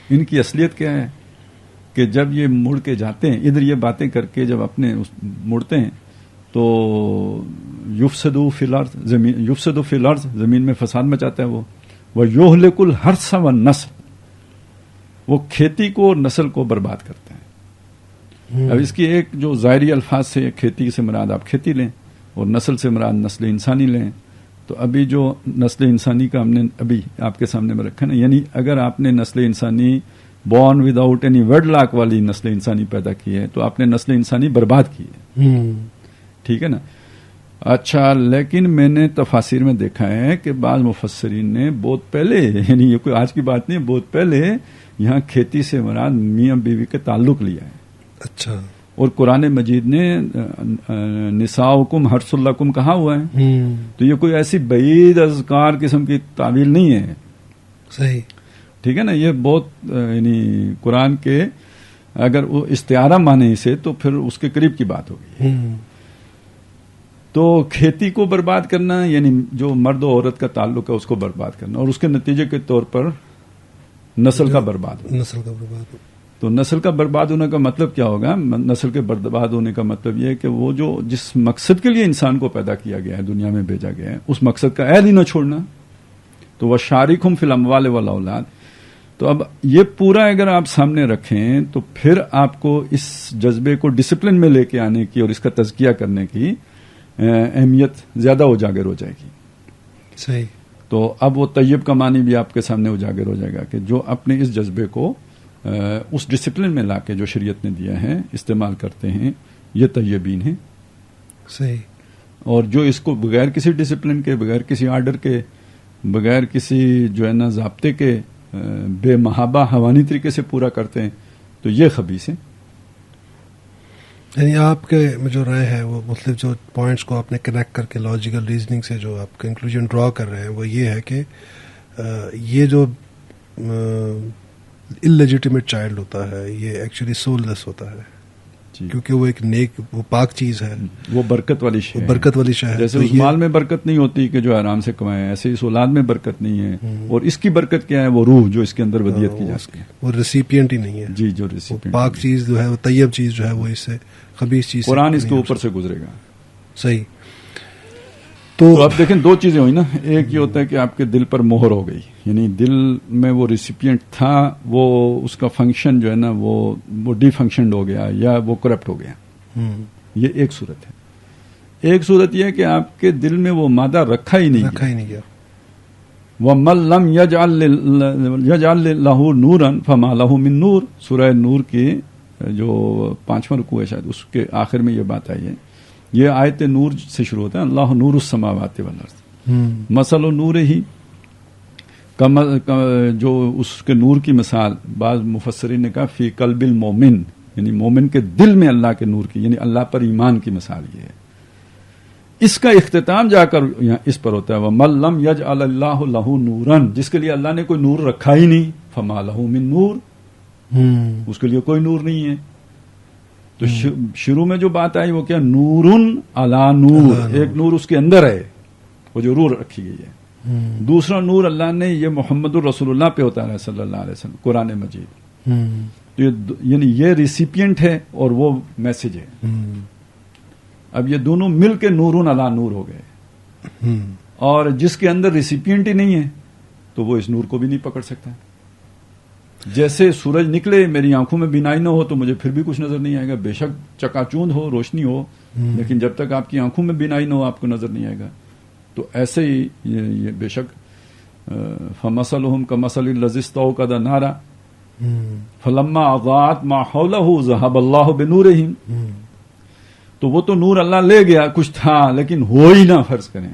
ان کی اصلیت کیا ہے کہ جب یہ مڑ کے جاتے ہیں ادھر یہ باتیں کر کے، جب اپنے مڑتے ہیں تو یفسدوا فی الارض، زمین میں فساد مچاتا ہے وہ، وَيُهْلِكُ الْحَرْثَ وَالنَّسْلَ، وہ کھیتی کو اور نسل کو برباد کرتا ہے۔ اب اس کی ایک جو ظاہری الفاظ سے کھیتی سے مراد آپ کھیتی لیں اور نسل سے مراد نسل انسانی لیں، تو ابھی جو نسل انسانی کا ہم نے ابھی آپ کے سامنے میں رکھا نا، یعنی اگر آپ نے نسل انسانی born without any wedlock والی نسل انسانی پیدا کی ہے تو آپ نے نسل انسانی برباد کی ہے، ٹھیک ہے نا؟ اچھا، لیکن میں نے تفاسیر میں دیکھا ہے کہ بعض مفسرین نے بہت پہلے، یعنی یہ کوئی آج کی بات نہیں، بہت پہلے یہاں کھیتی سے مراد میاں بیوی کے تعلق لیا ہے۔ اچھا۔ اور قرآن مجید نے نساؤکم حرث لکم کہا ہوا ہے، تو یہ کوئی ایسی بعید اذکار قسم کی تعویل نہیں ہے۔ صحیح، ٹھیک ہے نا؟ یہ بہت یعنی قرآن کے اگر وہ استعارہ مانے اسے تو پھر اس کے قریب کی بات ہوگی۔ تو کھیتی کو برباد کرنا یعنی جو مرد و عورت کا تعلق ہے اس کو برباد کرنا، اور اس کے نتیجے کے طور پر نسل کا برباد ہونا۔ نسل کا برباد ہونا، تو نسل کا برباد ہونے کا مطلب کیا ہوگا؟ نسل کے برباد ہونے کا مطلب یہ ہے کہ وہ جو جس مقصد کے لیے انسان کو پیدا کیا گیا ہے، دنیا میں بھیجا گیا ہے، اس مقصد کا اہل ہی نہ چھوڑنا۔ تو وہ شارکہم فی الاموال والاولاد. تو اب یہ پورا اگر آپ سامنے رکھیں تو پھر آپ کو اس جذبے کو ڈسپلن میں لے کے آنے کی اور اس کا تزکیہ کرنے کی اہمیت زیادہ اجاگر ہو جائے گی. صحیح. تو اب وہ طیب کا معنی بھی آپ کے سامنے اجاگر ہو جائے گا کہ جو اپنے اس جذبے کو اس ڈسپلن میں لا کے جو شریعت نے دیا ہے استعمال کرتے ہیں یہ طیبین ہیں. صحیح. اور جو اس کو بغیر کسی ڈسپلن کے، بغیر کسی آرڈر کے، بغیر کسی جو ہے نا ضابطے کے، بے محابہ حوانی طریقے سے پورا کرتے ہیں تو یہ خبیث ہیں. یعنی آپ کے جو رائے ہے وہ مختلف جو پوائنٹس کو آپ نے کنیکٹ کر کے لاجیکل ریزننگ سے جو آپ کنکلوژن ڈرا کر رہے ہیں وہ یہ ہے کہ یہ جو اللیجیٹیمیٹ چائلڈ ہوتا ہے یہ ایکچولی سول لیس ہوتا ہے کیونکہ وہ ایک نیک، وہ پاک چیز ہے، وہ برکت والی شے ہے. برکت والی شے ہے. جیسے اس مال میں برکت نہیں ہوتی کہ جو آرام سے کمائے، ایسے اس اولاد میں برکت نہیں ہے. اور اس کی برکت کیا ہے؟ وہ روح جو اس کے اندر ودیت کی جاتی ہے، وہ ریسیپینٹ ہی نہیں ہے. جی، جو ریسیپینٹ پاک چیز جو ہے، وہ طیب چیز جو ہے وہ اس سے خبیث چیز قرآن اس کے اوپر سے گزرے گا. صحیح. تو آپ دیکھیں دو چیزیں ہوئی نا. ایک یہ ہوتا ہے کہ آپ کے دل پر مہر ہو گئی، یعنی دل میں وہ ریسیپینٹ تھا، وہ اس کا فنکشن جو ہے نا وہ ڈی فنکشنڈ ہو گیا یا وہ کرپٹ ہو گیا. یہ ایک صورت ہے. ایک صورت یہ ہے کہ آپ کے دل میں وہ مادہ رکھا ہی نہیں گیا. وَمَن لَّمْ يَجْعَل لَّهُ نُورًا فَمَا لَهُ مِن نُور. سورہ نور کی جو 5واں رکوع ہے شاید اس کے آخر میں یہ بات آئی ہے. یہ آیت نور سے شروع ہوتا ہے، اللہ نور السماوات والارض مثل نورہ. جو اس کے نور کی مثال بعض مفسرین نے کہا فی قلب المومن، یعنی مومن کے دل میں اللہ کے نور کی، یعنی اللہ پر ایمان کی مثال یہ ہے. اس کا اختتام جا کر یہاں اس پر ہوتا ہے وَمَن لَّمْ يَجْعَلِ اللَّهُ لَهُ نُورًا. جس کے لیے اللہ نے کوئی نور رکھا ہی نہیں، فَمَا لَهُ مِن نُور. اس کے لیے کوئی نور نہیں ہے. تو شروع میں جو بات آئی وہ کیا؟ نورن علی نور. ایک نور اس کے اندر ہے، وہ جو نور رکھی گئی ہے. دوسرا نور اللہ نے یہ محمد الرسول اللہ پہ ہوتا ہے صلی اللہ علیہ وسلم، قرآن مجید. تو یعنی یہ ریسیپینٹ ہے اور وہ میسج ہے. اب یہ دونوں مل کے نورن علی نور ہو گئے. اور جس کے اندر ریسیپینٹ ہی نہیں ہے تو وہ اس نور کو بھی نہیں پکڑ سکتا. جیسے سورج نکلے میری آنکھوں میں بینائی نہ ہو تو مجھے پھر بھی کچھ نظر نہیں آئے گا، بے شک چکا چوند ہو، روشنی ہو، لیکن جب تک آپ کی آنکھوں میں بینائی نہ ہو آپ کو نظر نہیں آئے گا. تو ایسے ہی یہ بے شک فَمَثَلُهُمْ كَمَثَلِ الَّذِي اسْتَوْقَدَ نَارًا فَلَمَّا أَضَاءَتْ مَا حَوْلَهُ ذَهَبَ اللَّهُ بِنُورِهِمْ. تو وہ تو نور اللہ لے گیا، کچھ تھا لیکن ہو ہی نہ، فرض کریں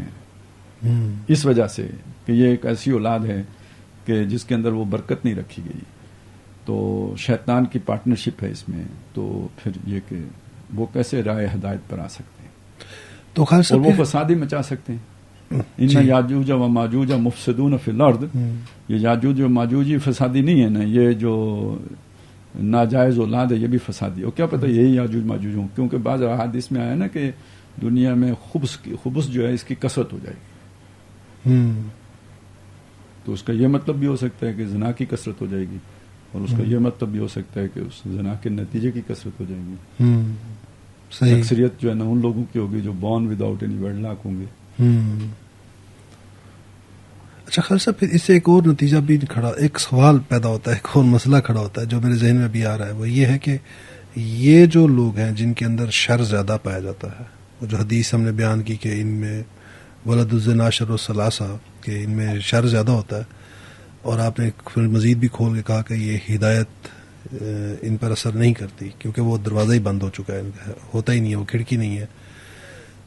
اس وجہ سے کہ یہ ایک ایسی اولاد ہے کہ جس کے اندر وہ برکت نہیں رکھی گئی. تو شیطان کی پارٹنرشپ ہے اس میں. تو پھر یہ کہ وہ کیسے رائے ہدایت پر آ سکتے ہیں تو خیر اور وہ فسادی مچا سکتے ہیں. ان یاجوج و ماجوج مفسدون فی الارض. یہ یاجوج و ماجوج فسادی نہیں ہے نا، یہ جو ناجائز اولاد ہے یہ بھی فسادی. اور کیا پتہ یہی یاجوج ماجوج ہوں، کیونکہ بعض احادیث میں آیا نا کہ دنیا میں خبث جو ہے اس کی کثرت ہو جائے گی. تو اس کا یہ مطلب بھی ہو سکتا ہے کہ زنا کی کثرت ہو جائے گی، اور اس کا یہ مطلب بھی ہو سکتا ہے کہ اس زنا کے نتیجے کی کثرت ہو جائے گی. اکثریت جو ہے نا ان لوگوں کی ہوگی جو بورن وداؤٹ اینی ویڈلاک ہوں گے. اچھا خیر صاحب، پھر اس سے ایک اور نتیجہ بھی کھڑا، ایک سوال پیدا ہوتا ہے، ایک اور مسئلہ کھڑا ہوتا ہے جو میرے ذہن میں بھی آ رہا ہے. وہ یہ ہے کہ یہ جو لوگ ہیں جن کے اندر شر زیادہ پایا جاتا ہے، وہ جو حدیث ہم نے بیان کی کہ ان میں ولد الزنا شر الثلاثہ، کہ ان میں شر زیادہ ہوتا ہے، اور آپ نے پھر مزید بھی کھول کے کہا کہ یہ ہدایت ان پر اثر نہیں کرتی کیونکہ وہ دروازہ ہی بند ہو چکا ہے، ہوتا ہی نہیں ہے، وہ کھڑکی نہیں ہے.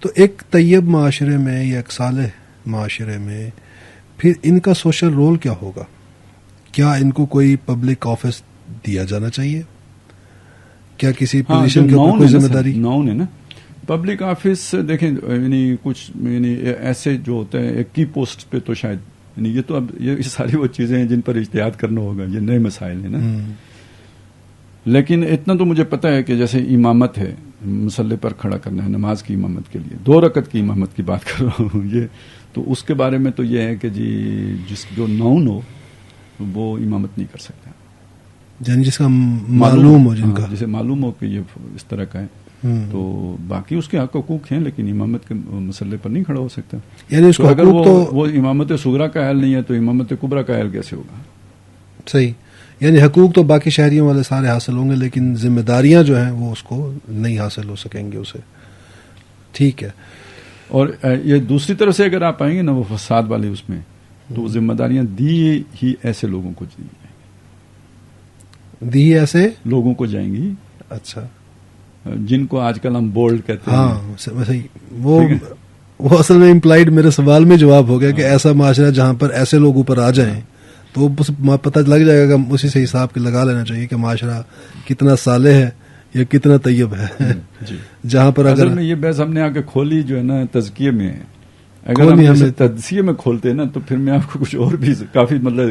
تو ایک طیب معاشرے میں یا ایک صالح معاشرے میں پھر ان کا سوشل رول کیا ہوگا؟ کیا ان کو کوئی پبلک آفس دیا جانا چاہیے؟ کیا کسی پوزیشن کے اوپر کوئی ذمہ داری؟ ناؤن ہے نا پبلک آفس. دیکھیں یعنی کچھ یعنی ایسے جو ہوتا ہے ایک کی پوسٹ پہ تو شاید یعنی یہ تو اب یہ ساری وہ چیزیں ہیں جن پر اجتہاد کرنا ہوگا، یہ نئے مسائل ہیں نا. لیکن اتنا تو مجھے پتہ ہے کہ جیسے امامت ہے، مسلح پر کھڑا کرنا ہے نماز کی امامت کے لیے، 2 رکعت کی امامت کی بات کر رہا ہوں، یہ تو اس کے بارے میں تو یہ ہے کہ جی جس جو ناؤن ہو وہ امامت نہیں کر سکتا، یعنی جس کا معلوم ہو، جن کا جسے معلوم ہو کہ یہ اس طرح کا ہے. تو باقی اس کے حق حقوق ہیں، لیکن امامت کے مسئلے پر نہیں کھڑا ہو سکتا. یعنی اس کو اگر وہ امامت صغرا کا اہل نہیں ہے تو امامت کبریٰ کا اہل کیسے ہوگا؟ صحیح. یعنی حقوق تو باقی شہریوں والے سارے حاصل ہوں گے، لیکن ذمہ داریاں جو ہیں وہ اس کو نہیں حاصل ہو سکیں گے اسے. ٹھیک ہے. اور یہ دوسری طرف سے اگر آپ آئیں گے نا وہ فساد والے اس میں، تو ذمہ داریاں دی ہی ایسے لوگوں کو دی ایسے لوگوں کو جائیں گی. اچھا. جن کو آج کل ہم بولڈ کہتے ہیں. ہاں صحیح. وہ اصل میں امپلائڈ میرے سوال میں جواب ہو گیا کہ ایسا معاشرہ جہاں پر ایسے لوگ اوپر آ جائیں تو پتہ لگ جائے گا کہ اسی سے حساب کے لگا لینا چاہیے کہ معاشرہ کتنا صالح ہے یا کتنا طیب ہے. جہاں پر اگر یہ بحث ہم نے آ کے کھولی جو ہے نا تزکیے میں، اگر ہم تجزیے میں کھولتے ہیں نا تو پھر میں آپ کو کچھ اور بھی کافی مطلب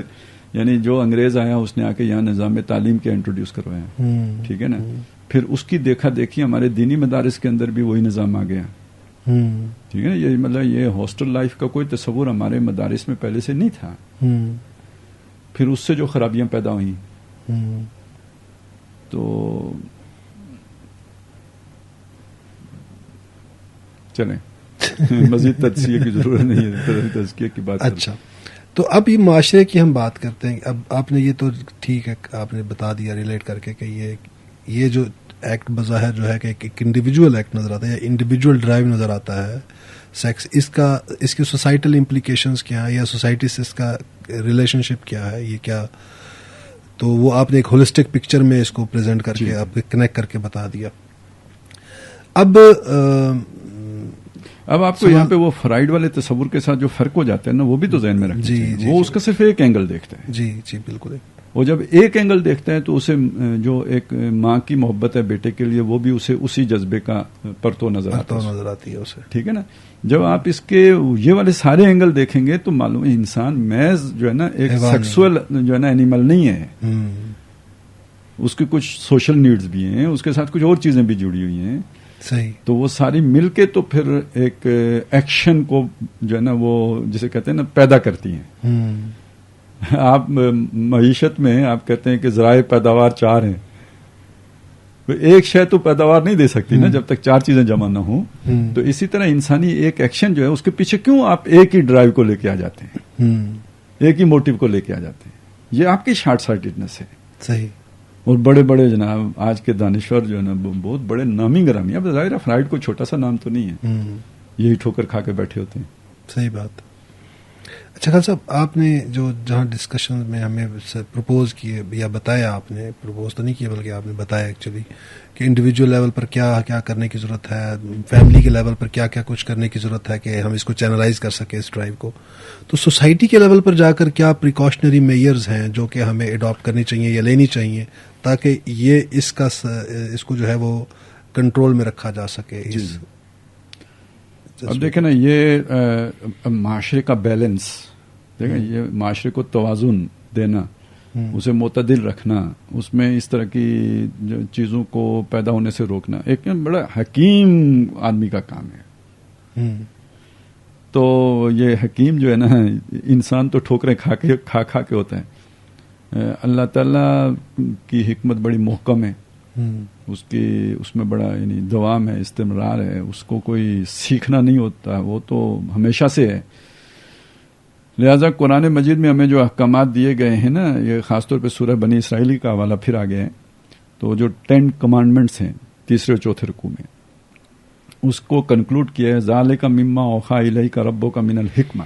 یعنی جو انگریز آیا اس نے آ کے یہاں نظام تعلیم کے انٹروڈیوس کروایا، ٹھیک ہے نا. پھر اس کی دیکھا دیکھی ہمارے دینی مدارس کے اندر بھی وہی نظام آ گیا، ٹھیک ہے نا. یہ مطلب یہ ہاسٹل لائف کا کوئی تصور ہمارے مدارس میں پہلے سے نہیں تھا. پھر اس سے جو خرابیاں پیدا ہوئیں تو چلیں مزید تجزیے کی ضرورت نہیں ہے، تجزیے کی بات. اچھا. تو اب یہ معاشرے کی ہم بات کرتے ہیں. اب آپ نے یہ تو ٹھیک ہے آپ نے بتا دیا ریلیٹ کر کے کہ یہ جو ایکٹ بظاہر جو ہے کہ ایک انڈیویجول ایکٹ نظر آتا ہے یا انڈیویجول ڈرائیو نظر آتا ہے سیکس، اس کی سوسائٹل امپلیکیشنز کیا ہیں یا سوسائٹی سے اس کا ریلیشن شپ کیا ہے، یہ کیا، تو وہ آپ نے ایک ہولسٹک پکچر میں اس کو پریزنٹ کر کے آپ کنیکٹ کر کے بتا دیا. اب آپ کو یہاں پہ وہ فرائڈ والے تصور کے ساتھ جو فرق ہو جاتا ہے نا وہ بھی تو ذہن میں رکھنا چاہیے. وہ اس کا صرف ایک اینگل دیکھتا ہے. جی جی بالکل. وہ جب ایک اینگل دیکھتا ہے تو اسے جو ایک ماں کی محبت ہے بیٹے کے لیے وہ بھی اسے اسی جذبے کا پرتو نظر آتی ہے اسے، ٹھیک ہے نا. جب آپ اس کے یہ والے سارے اینگل دیکھیں گے تو معلوم ہے انسان محض جو ہے نا ایک سیکسول جو ہے نا اینیمل نہیں ہے. اس کے کچھ سوشل نیڈز بھی ہیں، اس کے ساتھ کچھ اور چیزیں بھی جڑی ہوئی ہیں. صحیح. تو وہ ساری مل کے تو پھر ایک ایکشن کو جو ہے نا وہ جسے کہتے ہیں نا پیدا کرتی ہیں. آپ معیشت میں آپ کہتے ہیں کہ ذرائع پیداوار 4 ہیں، ایک شے تو پیداوار نہیں دے سکتی نا جب تک 4 چیزیں جمع نہ ہوں. تو اسی طرح انسانی ایک ایکشن جو ہے اس کے پیچھے کیوں آپ ایک ہی ڈرائیو کو لے کے آ جاتے ہیں، ایک ہی موٹیو کو لے کے آ جاتے ہیں. یہ آپ کی شارٹ سائٹڈنس ہے. صحیح. اور بڑے بڑے جناب آج کے دانشور جو ہے نا بہت بڑے نامی گرامی، اب ظاہر ہے فرائڈ کوئی چھوٹا سا نام تو نہیں ہے، یہی ٹھوکر کھا کے بیٹھے ہوتے ہیں. صحیح بات. اچھا خان صاحب آپ نے جو جہاں ڈسکشن میں ہمیں پروپوز کیے یا بتایا، آپ نے پروپوز تو نہیں کیا بلکہ آپ نے بتایا ایکچولی کہ انڈیویجول لیول پر کیا کیا کرنے کی ضرورت ہے، فیملی کے لیول پر کیا کیا کچھ کرنے کی ضرورت ہے کہ ہم اس کو چینلائز کر سکیں اس ڈرائیو کو، تو سوسائٹی کے لیول پر جا کر کیا پریکاشنری میئرز ہیں جو کہ ہمیں اڈاپٹ کرنی چاہیے یا لینی چاہیے تاکہ یہ اس کو جو ہے وہ کنٹرول میں رکھا جا سکے. اب دیکھیں نا یہ معاشرے کا بیلنس، دیکھیں یہ معاشرے کو توازن دینا، اسے معتدل رکھنا، اس میں اس طرح کی چیزوں کو پیدا ہونے سے روکنا ایک بڑا حکیم آدمی کا کام ہے. تو یہ حکیم جو ہے نا انسان تو ٹھوکریں کھا کے ہوتا ہے. اللہ تعالیٰ کی حکمت بڑی محکم ہے، اس میں بڑا یعنی دوام ہے، استمرار ہے، اس کو کوئی سیکھنا نہیں ہوتا، وہ تو ہمیشہ سے ہے. لہذا قرآن مجید میں ہمیں جو احکامات دیے گئے ہیں نا، یہ خاص طور پہ سورہ بنی اسرائیل کا حوالہ پھر آ گیا ہے. تو جو 10 کمانڈمنٹس ہیں 3 اور 4 رکوع میں، اس کو کنکلوڈ کیا ہے ذالک مما اوحی الیک ربک من الحکمہ.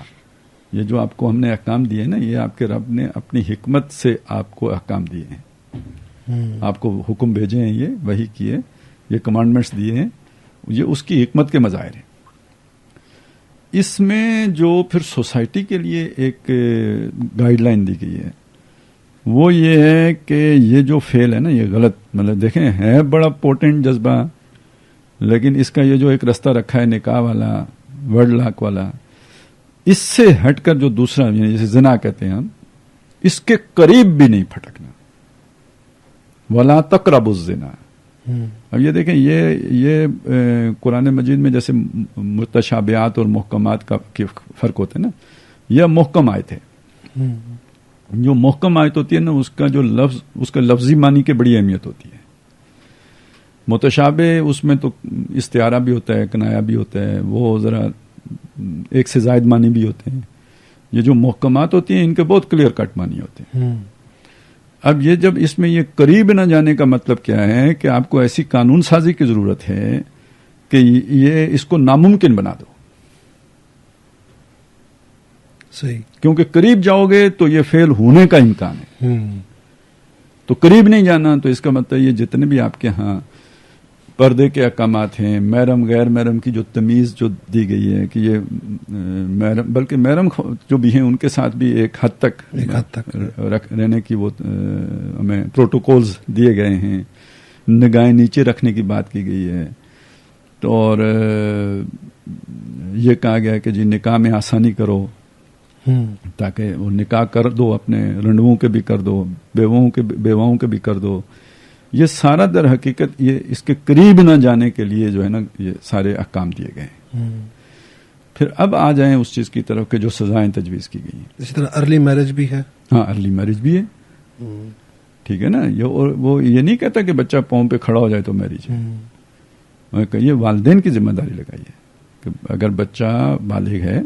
یہ جو آپ کو ہم نے احکام دیے نا، یہ آپ کے رب نے اپنی حکمت سے آپ کو احکام دیے ہیں، آپ کو حکم بھیجے ہیں، یہ وحی کیے، یہ کمانڈمنٹس دیے ہیں، یہ اس کی حکمت کے مظاہر ہیں. اس میں جو پھر سوسائٹی کے لیے ایک گائیڈ لائن دی گئی ہے وہ یہ ہے کہ یہ جو فعل ہے نا یہ غلط، مطلب دیکھیں ہے بڑا پوٹنٹ جذبہ، لیکن اس کا یہ جو ایک رستہ رکھا ہے نکاح والا، ورڈ لاک والا، اس سے ہٹ کر جو دوسرا یعنی جیسے زنا کہتے ہیں ہم، اس کے قریب بھی نہیں پھٹکنا. ولا تقربوا الزنا. اب یہ دیکھیں یہ قرآن مجید میں جیسے متشابہات اور محکمات کا فرق ہوتا ہے نا، یہ محکم آیت ہے. جو محکم آیت ہوتی ہے نا اس کا جو لفظ، اس کا لفظی معنی کی بڑی اہمیت ہوتی ہے. متشابہ اس میں تو استعارہ بھی ہوتا ہے، کنایا بھی ہوتا ہے، وہ ذرا ایک سے زائد معنی بھی ہوتے ہیں. یہ جو محکمات ہوتی ہیں ان کے بہت کلیئر کٹ معنی ہوتے ہیں. اب یہ جب اس میں یہ قریب نہ جانے کا مطلب کیا ہے کہ آپ کو ایسی قانون سازی کی ضرورت ہے کہ یہ اس کو ناممکن بنا دو. صحیح. کیونکہ قریب جاؤ گے تو یہ فیل ہونے کا امکان ہے. تو قریب نہیں جانا، تو اس کا مطلب یہ جتنے بھی آپ کے ہاں پردے کے احکامات ہیں، محرم غیر محرم کی جو تمیز جو دی گئی ہے کہ یہ محرم، بلکہ محرم جو بھی ہیں ان کے ساتھ بھی ایک حد تک رہنے کی وہ ہمیں پروٹوکولز دیے گئے ہیں. نگاہیں نیچے رکھنے کی بات کی گئی ہے. تو اور یہ کہا گیا کہ جی نکاح میں آسانی کرو، تاکہ وہ نکاح کر دو، اپنے رنڈووں کے بھی کر دو، بیواؤں کے بھی کر دو. یہ سارا در حقیقت یہ اس کے قریب نہ جانے کے لیے جو ہے نا یہ سارے احکام دیے گئے ہیں. پھر اب آ جائیں اس چیز کی طرف کہ جو سزائیں تجویز کی گئی ہیں. اسی طرح ارلی میرج بھی ہے. ہاں ارلی میرج بھی ہے. ٹھیک ہے نا. وہ یہ نہیں کہتا کہ بچہ پاؤں پہ کھڑا ہو جائے تو میرج ہے. یہ والدین کی ذمہ داری لگائی ہے کہ اگر بچہ بالغ ہے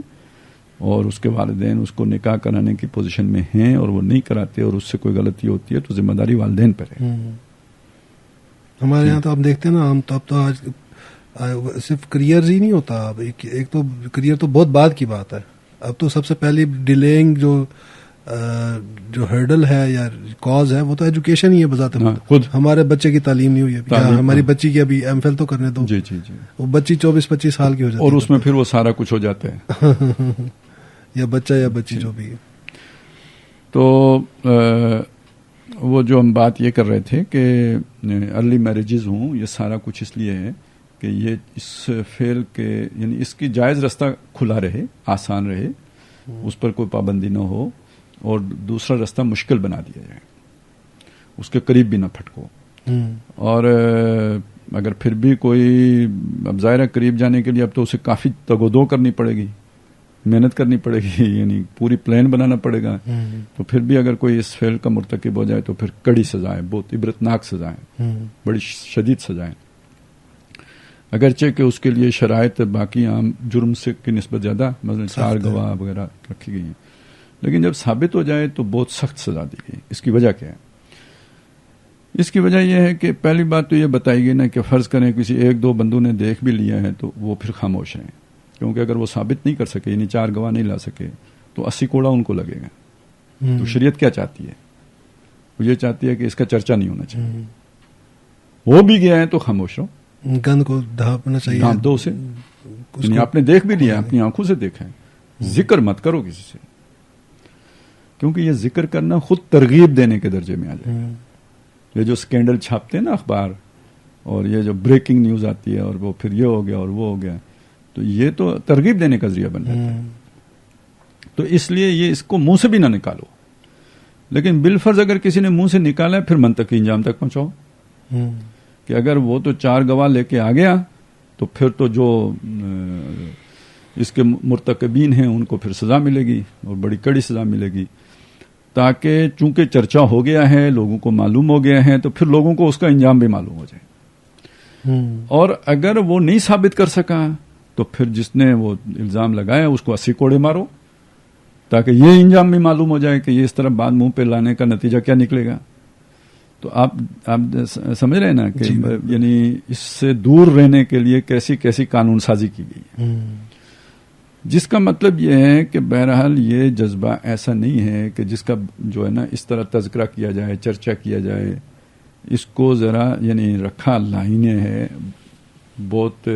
اور اس کے والدین اس کو نکاح کرانے کی پوزیشن میں ہیں اور وہ نہیں کراتے اور اس سے کوئی غلطی ہوتی ہے تو ذمہ داری والدین پر ہے. ہمارے یہاں تو آپ دیکھتے ہیں نا، ہم تو اب تو آج صرف کریئرز ہی نہیں ہوتا. اب ایک تو کریئر تو بہت بعد کی بات ہے. اب تو سب سے پہلی ڈیلیئنگ جو ہرڈل ہے یا کاز ہے وہ تو ایجوکیشن ہی ہے بذات خود. ہمارے بچے کی تعلیم نہیں ہوئی ہے، ہماری بچی کی ابھی ایم فل تو کرنے دو. جی جی جی. وہ بچی 24-25 سال کی ہو جاتی ہے اور اس میں پھر وہ سارا کچھ ہو جاتا ہے یا بچہ یا بچی جو بھی ہے. تو وہ جو ہم بات یہ کر رہے تھے کہ ارلی میرجز ہوں، یہ سارا کچھ اس لیے ہے کہ یہ اس فعل کے یعنی اس کی جائز رستہ کھلا رہے، آسان رہے، اس پر کوئی پابندی نہ ہو، اور دوسرا رستہ مشکل بنا دیا جائے، اس کے قریب بھی نہ پھٹکو. اور اگر پھر بھی کوئی اب ظاہر ہے قریب جانے کے لیے اب تو اسے کافی تگودو کرنی پڑے گی، محنت کرنی پڑے گی، یعنی پوری پلان بنانا پڑے گا. تو پھر بھی اگر کوئی اس فعل کا مرتکب ہو جائے تو پھر کڑی سزائیں، بہت عبرتناک سزائیں، بڑی شدید سزائیں، اگرچہ کہ اس کے لیے شرائط باقی عام جرم سے کی نسبت زیادہ، مثلا 4 گواہ وغیرہ رکھی گئی ہیں. لیکن جب ثابت ہو جائے تو بہت سخت سزا دی گئی. اس کی وجہ کیا ہے؟ اس کی وجہ یہ ہے کہ پہلی بات تو یہ بتائی گئی نا کہ فرض کریں کسی 1-2 بندوں نے دیکھ بھی لیا ہے تو وہ پھر خاموش رہیں، کیونکہ اگر وہ ثابت نہیں کر سکے، یعنی 4 گواہ نہیں لا سکے تو 80 کوڑا ان کو لگے گا. تو شریعت کیا چاہتی ہے؟ وہ یہ چاہتی ہے کہ اس کا چرچا نہیں ہونا چاہیے. ہو بھی گیا ہے تو خاموش رہو، گند کو ڈھانپنا چاہیے، ڈھانپ دو اسے. یعنی آپ نے دیکھ بھی لیا، اپنی آنکھوں سے دیکھا ہے، ذکر مت کرو کسی سے، کیونکہ یہ ذکر کرنا خود ترغیب دینے کے درجے میں آ جائے. یہ جو سکینڈل چھاپتے ہیں نا اخبار، اور یہ جو بریکنگ نیوز آتی ہے اور وہ پھر یہ ہو گیا اور وہ ہو گیا، تو یہ تو ترغیب دینے کا ذریعہ بن جاتا ہے. تو اس لیے یہ اس کو منہ سے بھی نہ نکالو. لیکن بالفرض اگر کسی نے منہ سے نکالا ہے پھر منطقی انجام تک پہنچاؤ کہ اگر وہ تو 4 گواہ لے کے آ گیا تو پھر تو جو اس کے مرتکبین ہیں ان کو پھر سزا ملے گی، اور بڑی کڑی سزا ملے گی، تاکہ چونکہ چرچا ہو گیا ہے، لوگوں کو معلوم ہو گیا ہے، تو پھر لوگوں کو اس کا انجام بھی معلوم ہو جائے. اور اگر وہ نہیں ثابت کر سکا تو پھر جس نے وہ الزام لگایا اس کو 80 کوڑے مارو، تاکہ یہ انجام بھی معلوم ہو جائے کہ یہ اس طرح بات منہ پہ لانے کا نتیجہ کیا نکلے گا. تو آپ سمجھ رہے ہیں نا کہ یعنی اس سے دور رہنے کے لیے کیسی کیسی قانون سازی کی گئی ہے، جس کا مطلب یہ ہے کہ بہرحال یہ جذبہ ایسا نہیں ہے کہ جس کا جو ہے نا اس طرح تذکرہ کیا جائے، چرچا کیا جائے. اس کو ذرا یعنی رکھا لائنے ہے، بہت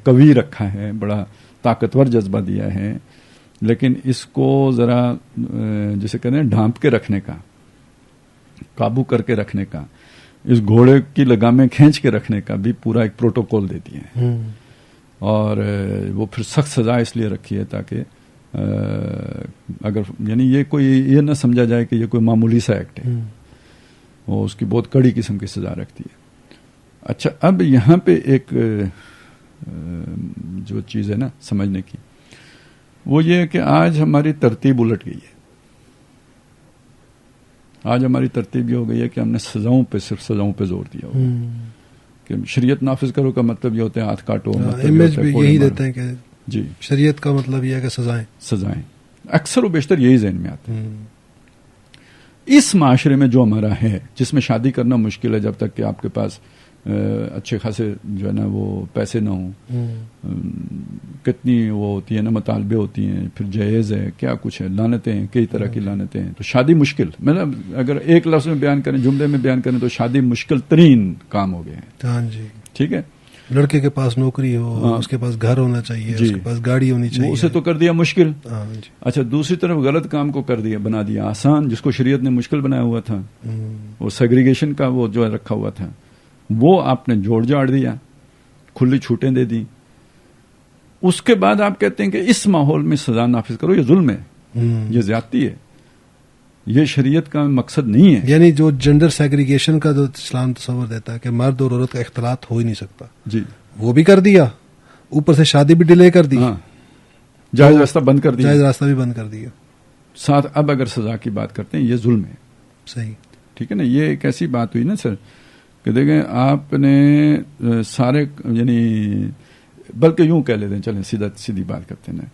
قوی رکھا ہے، بڑا طاقتور جذبہ دیا ہے، لیکن اس کو ذرا جسے کہتے ہیں ڈھانپ کے رکھنے کا، قابو کر کے رکھنے کا، اس گھوڑے کی لگامیں کھینچ کے رکھنے کا بھی پورا ایک پروٹوکول دے دیا ہے. اور وہ پھر سخت سزا اس لیے رکھی ہے تاکہ اگر یعنی یہ کوئی یہ نہ سمجھا جائے کہ یہ کوئی معمولی سا ایکٹ ہے، وہ اس کی بہت کڑی قسم کی سزا رکھتی ہے. اچھا، اب یہاں پہ ایک جو چیز ہے نا سمجھنے کی، وہ یہ ہے کہ آج ہماری ترتیب الٹ گئی ہے. آج ہماری ترتیب یہ ہو گئی ہے کہ ہم نے سزاؤں پہ، صرف سزاؤں پہ زور دیا ہو کہ شریعت نافذ کرو کا مطلب یہ ہوتا ہے ہاتھ کاٹو، امیج بھی یہی دیتے ہیں کہ جی شریعت کا مطلب یہ ہے کہ سزائیں اکثر و بیشتر یہی ذہن میں آتے ہیں. اس معاشرے میں جو ہمارا ہے، جس میں شادی کرنا مشکل ہے جب تک کہ آپ کے پاس اچھے خاصے جو ہے نا وہ پیسے نہ ہوں، کتنی وہ ہوتی ہے نا مطالبے ہوتی ہیں، پھر جہیز ہے، کیا کچھ ہے، لعنتیں ہیں، کئی طرح کی لعنتیں ہیں، تو شادی مشکل، مطلب اگر ایک لفظ میں بیان کریں، جملے میں بیان کریں تو شادی مشکل ترین کام ہو گئے ہیں. ہاں جی ٹھیک ہے، لڑکے کے پاس نوکری ہو، اس کے پاس گھر ہونا چاہیے، اس کے پاس گاڑی ہونی چاہیے، اسے تو کر دیا مشکل. جی. اچھا دوسری طرف غلط کام کو کر دیا، بنا دیا آسان، جس کو شریعت نے مشکل بنایا ہوا تھا، وہ سیگریگیشن کا وہ جو رکھا ہوا تھا، وہ آپ نے جوڑ جاڑ دیا، کھلی چھوٹیں دے دی. اس کے بعد آپ کہتے ہیں کہ اس ماحول میں سزا نافذ کرو، یہ ظلم ہے، یہ زیادتی ہے، یہ شریعت کا مقصد نہیں ہے. یعنی جو جینڈر سیگریگیشن کا جو اسلام تصور دیتا ہے کہ مرد اور عورت کا اختلاط ہو ہی نہیں سکتا، جی وہ بھی کر دیا، اوپر سے شادی بھی ڈیلے کر دی، جائز راستہ بند کر دیا، جائز راستہ بھی بند کر دیا. ساتھ اب اگر سزا کی بات کرتے ہیں یہ ظلم ہے. صحیح، ٹھیک ہے نا. یہ ایک ایسی بات ہوئی نا سر کہ دیکھیں آپ نے سارے یعنی بلکہ یوں کہہ لیتے ہیں، چلیں سیدھی بات کرتے ہیں نا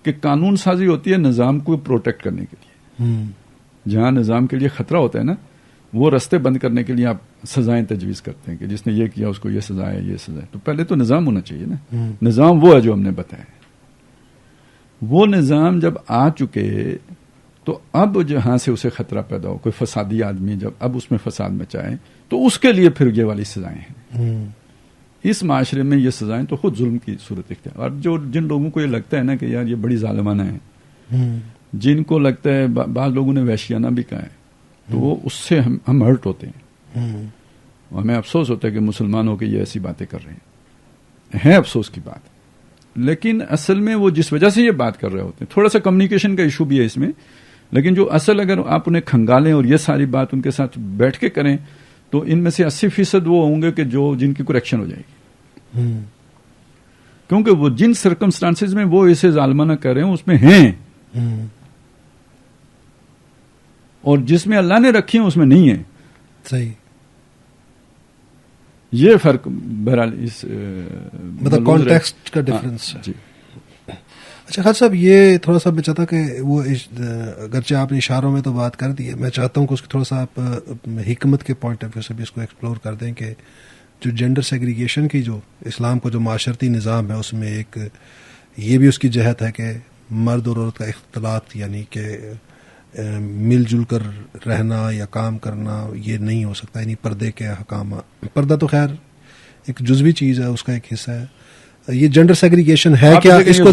کہ قانون سازی ہوتی ہے نظام کو پروٹیکٹ کرنے کے لیے. جہاں نظام کے لیے خطرہ ہوتا ہے نا، وہ رستے بند کرنے کے لیے آپ سزائیں تجویز کرتے ہیں کہ جس نے یہ کیا اس کو یہ سزا ہے، یہ سزا ہے. تو پہلے تو نظام ہونا چاہیے نا. نظام وہ ہے جو ہم نے بتایا. وہ نظام جب آ چکے تو اب جہاں سے اسے خطرہ پیدا ہو، کوئی فسادی آدمی جب اب اس میں فساد مچائے تو اس کے لیے پھر یہ والی سزائیں ہیں. اس معاشرے میں یہ سزائیں تو خود ظلم کی صورت اختیار. اور جن لوگوں کو یہ لگتا ہے نا کہ یار یہ بڑی ظالمانہ ہے، جن کو لگتا ہے بعض لوگوں نے وحشیانہ بھی کہا ہے، تو وہ اس سے ہم ہرٹ ہوتے ہیں. ہمیں افسوس ہوتا ہے کہ مسلمان ہو کے یہ ایسی باتیں کر رہے ہیں افسوس کی بات. لیکن اصل میں وہ جس وجہ سے یہ بات کر رہے ہوتے ہیں، تھوڑا سا کمیونیکیشن کا ایشو بھی ہے اس میں، لیکن جو اصل اگر آپ انہیں کھنگالیں اور یہ ساری بات ان کے ساتھ بیٹھ کے کریں تو ان میں سے 80% وہ ہوں گے کہ جن کی کریکشن ہو جائے گی. کیونکہ وہ جن سرکمسٹانسز میں وہ اسے ظالمانہ کر رہے ہیں اس میں ہیں، اور جس میں اللہ نے رکھی ہیں اس میں نہیں ہے. صحیح. یہ فرق بہرحال اس مطلب کانٹیکسٹ کا ڈفرنس. جی. اچھا خالد صاحب، یہ تھوڑا سا میں چاہتا کہ وہ اگرچہ آپ نے اشاروں میں تو بات کر دی ہے، میں چاہتا ہوں کہ اس کی تھوڑا سا آپ حکمت کے پوائنٹ آف ویو سے بھی اس کو ایکسپلور کر دیں کہ جو جینڈر سیگریگیشن کی جو اسلام کا جو معاشرتی نظام ہے اس میں ایک یہ بھی اس کی جہت ہے کہ مرد اور عورت کا اختلاط، یعنی کہ مل جل کر رہنا یا کام کرنا یہ نہیں ہو سکتا. یعنی پردے کے احکام، پردہ تو خیر ایک جزوی چیز ہے، اس کا ایک حصہ ہے. یہ جینڈر سیگریگیشن ہے کیا؟ اس کو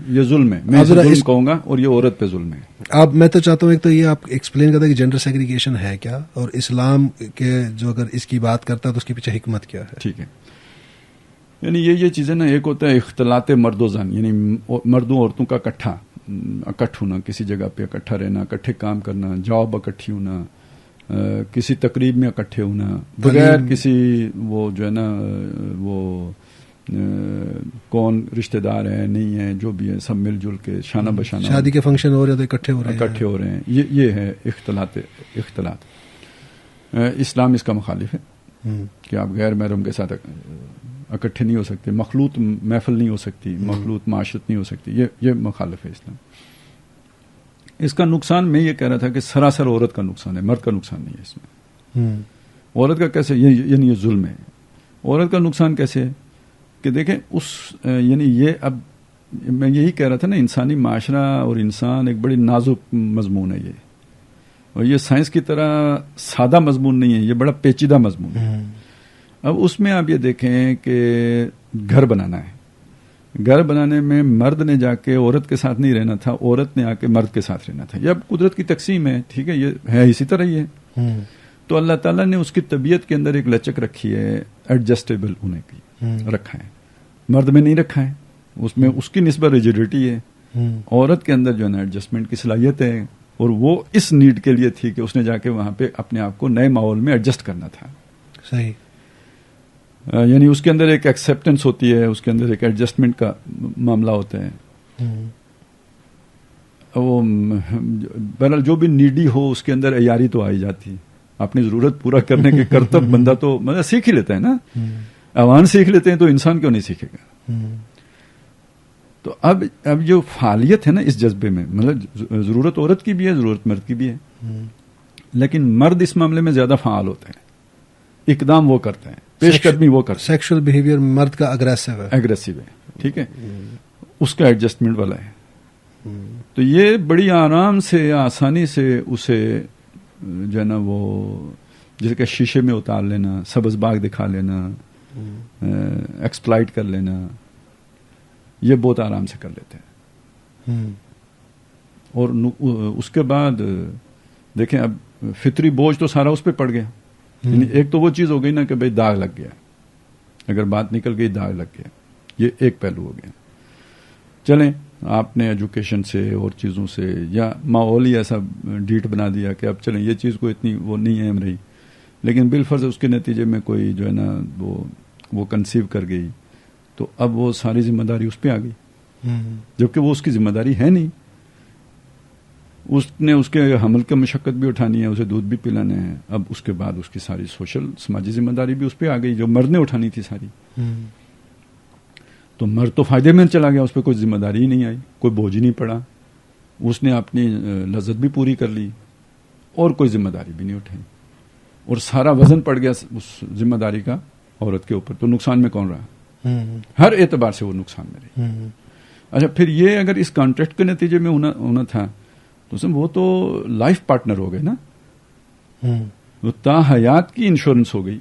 یہ ظلم ہے، میں ظلم کہوں گا، اور یہ عورت پہ ظلم ہے. میں تو چاہتا ہوں ایک تو یہ آپ ایکسپلین کرتے ہیں کہ جینڈر سیگریگیشن ہے کیا، اور اسلام کے جو اگر اس کی بات کرتا ہے تو اس کے پیچھے حکمت کیا ہے. ٹھیک ہے. یعنی یہ چیزیں نا، ایک ہوتا ہے اختلاط مرد و زن، یعنی مردوں عورتوں کا اکٹھ ہونا، کسی جگہ پہ اکٹھا رہنا، اکٹھے کام کرنا، جاب اکٹھی ہونا، کسی تقریب میں اکٹھے ہونا بغیر کسی وہ جو ہے نا وہ کون رشتہ دار ہے نہیں ہے، جو بھی ہے سب مل جل کے شانہ بشانہ، شادی کے فنکشن ہو رہے ہیں تو اکٹھے ہو رہے ہیں. یہ ہے اختلاط. اسلام اس کا مخالف ہے کہ آپ غیر محرم کے ساتھ اکٹھے نہیں ہو سکتے، مخلوط محفل نہیں ہو سکتی، مخلوط معاشرت نہیں ہو سکتی. یہ مخالف ہے اسلام. اس کا نقصان میں یہ کہہ رہا تھا کہ سراسر عورت کا نقصان ہے، مرد کا نقصان نہیں ہے اس میں. عورت کا کیسے؟ یعنی یہ ظلم ہے. عورت کا نقصان کیسے ہے کہ دیکھیں یعنی یہ اب میں یہی کہہ رہا تھا نا، انسانی معاشرہ اور انسان ایک بڑی نازک مضمون ہے یہ، اور یہ سائنس کی طرح سادہ مضمون نہیں ہے، یہ بڑا پیچیدہ مضمون ہے. اب اس میں آپ یہ دیکھیں کہ گھر بنانا ہے، گھر بنانے میں مرد نے جا کے عورت کے ساتھ نہیں رہنا تھا، عورت نے آ کے مرد کے ساتھ رہنا تھا. یہ اب قدرت کی تقسیم ہے، ٹھیک ہے، یہ ہے اسی طرح ہی ہے. تو اللہ تعالیٰ نے اس کی طبیعت کے اندر ایک لچک رکھی ہے، ایڈجسٹیبل ہونے کی رکھا ہے. مرد میں نہیں رکھا ہے، اس میں اس کی نسبت ریجیڈیٹی ہے. عورت کے اندر جو ہے نا ایڈجسٹمنٹ کی صلاحیت ہے، اور وہ اس نیڈ کے لیے تھی کہ اس نے جا کے وہاں پہ اپنے آپ کو نئے ماحول میں ایڈجسٹ کرنا تھا. صحیح. یعنی اس کے اندر ایک ایکسیپٹنس ہوتی ہے، اس کے اندر ایک ایڈجسٹمنٹ کا معاملہ ہوتا ہے. وہ بہرحال جو بھی نیڈی ہو اس کے اندر عیاری تو آئی جاتی، اپنی ضرورت پورا کرنے کے کرتب بندہ تو مطلب سیکھ ہی لیتا ہے نا. عوام سیکھ لیتے ہیں تو انسان کیوں نہیں سیکھے گا؟ تو اب جو فعالیت ہے نا اس جذبے میں، مطلب ضرورت عورت کی بھی ہے، ضرورت مرد کی بھی ہے، لیکن مرد اس معاملے میں زیادہ فعال ہوتا ہے، اقدام وہ کرتا ہے، پیش قدمی وہ کرتا ہے. سیکشل بیہیویئر مرد کا اگریسو ہے، ٹھیک ہے، اس کا ایڈجسٹمنٹ والا ہے. تو یہ بڑی آرام سے آسانی سے اسے جو ہے نا وہ جیسے کہ شیشے میں اتار لینا، سبز باغ دکھا لینا، ایکسپلائٹ کر لینا، یہ بہت آرام سے کر لیتے ہیں. اور اس کے بعد دیکھیں اب فطری بوجھ تو سارا اس پہ پڑ گیا. یعنی ایک تو وہ چیز ہو گئی نا کہ بھئی داغ لگ گیا، اگر بات نکل گئی داغ لگ گیا، یہ ایک پہلو ہو گیا. چلیں آپ نے ایجوکیشن سے اور چیزوں سے یا ماحول ہی ایسا ڈیٹ بنا دیا کہ اب چلیں یہ چیز کو اتنی وہ نہیں اہم رہی، لیکن بالفرض اس کے نتیجے میں کوئی جو ہے نا وہ کنسیو کر گئی، تو اب وہ ساری ذمہ داری اس پہ آ گئی، جبکہ وہ اس کی ذمہ داری ہے نہیں. اس نے اس کے حمل کی مشقت بھی اٹھانی ہے، اسے دودھ بھی پلانا ہے. اب اس کے بعد اس کی ساری سوشل سماجی ذمہ داری بھی اس پہ آ گئی جو مرد نے اٹھانی تھی ساری. تو مرد تو فائدے میں چلا گیا، اس پہ کوئی ذمہ داری ہی نہیں آئی، کوئی بوجھ ہی نہیں پڑا، اس نے اپنی لذت بھی پوری کر لی اور کوئی ذمہ داری بھی نہیں اٹھائی، اور سارا وزن پڑ گیا اس ذمہ داری کا عورت کے اوپر. تو نقصان میں کون رہا؟ ہر اعتبار سے وہ نقصان میں رہی. اچھا پھر یہ اگر اس کانٹریکٹ کے نتیجے میں ہونا تھا تو وہ تو لائف پارٹنر ہو گئے نا، وہ تا حیات کی انشورنس ہو گئی.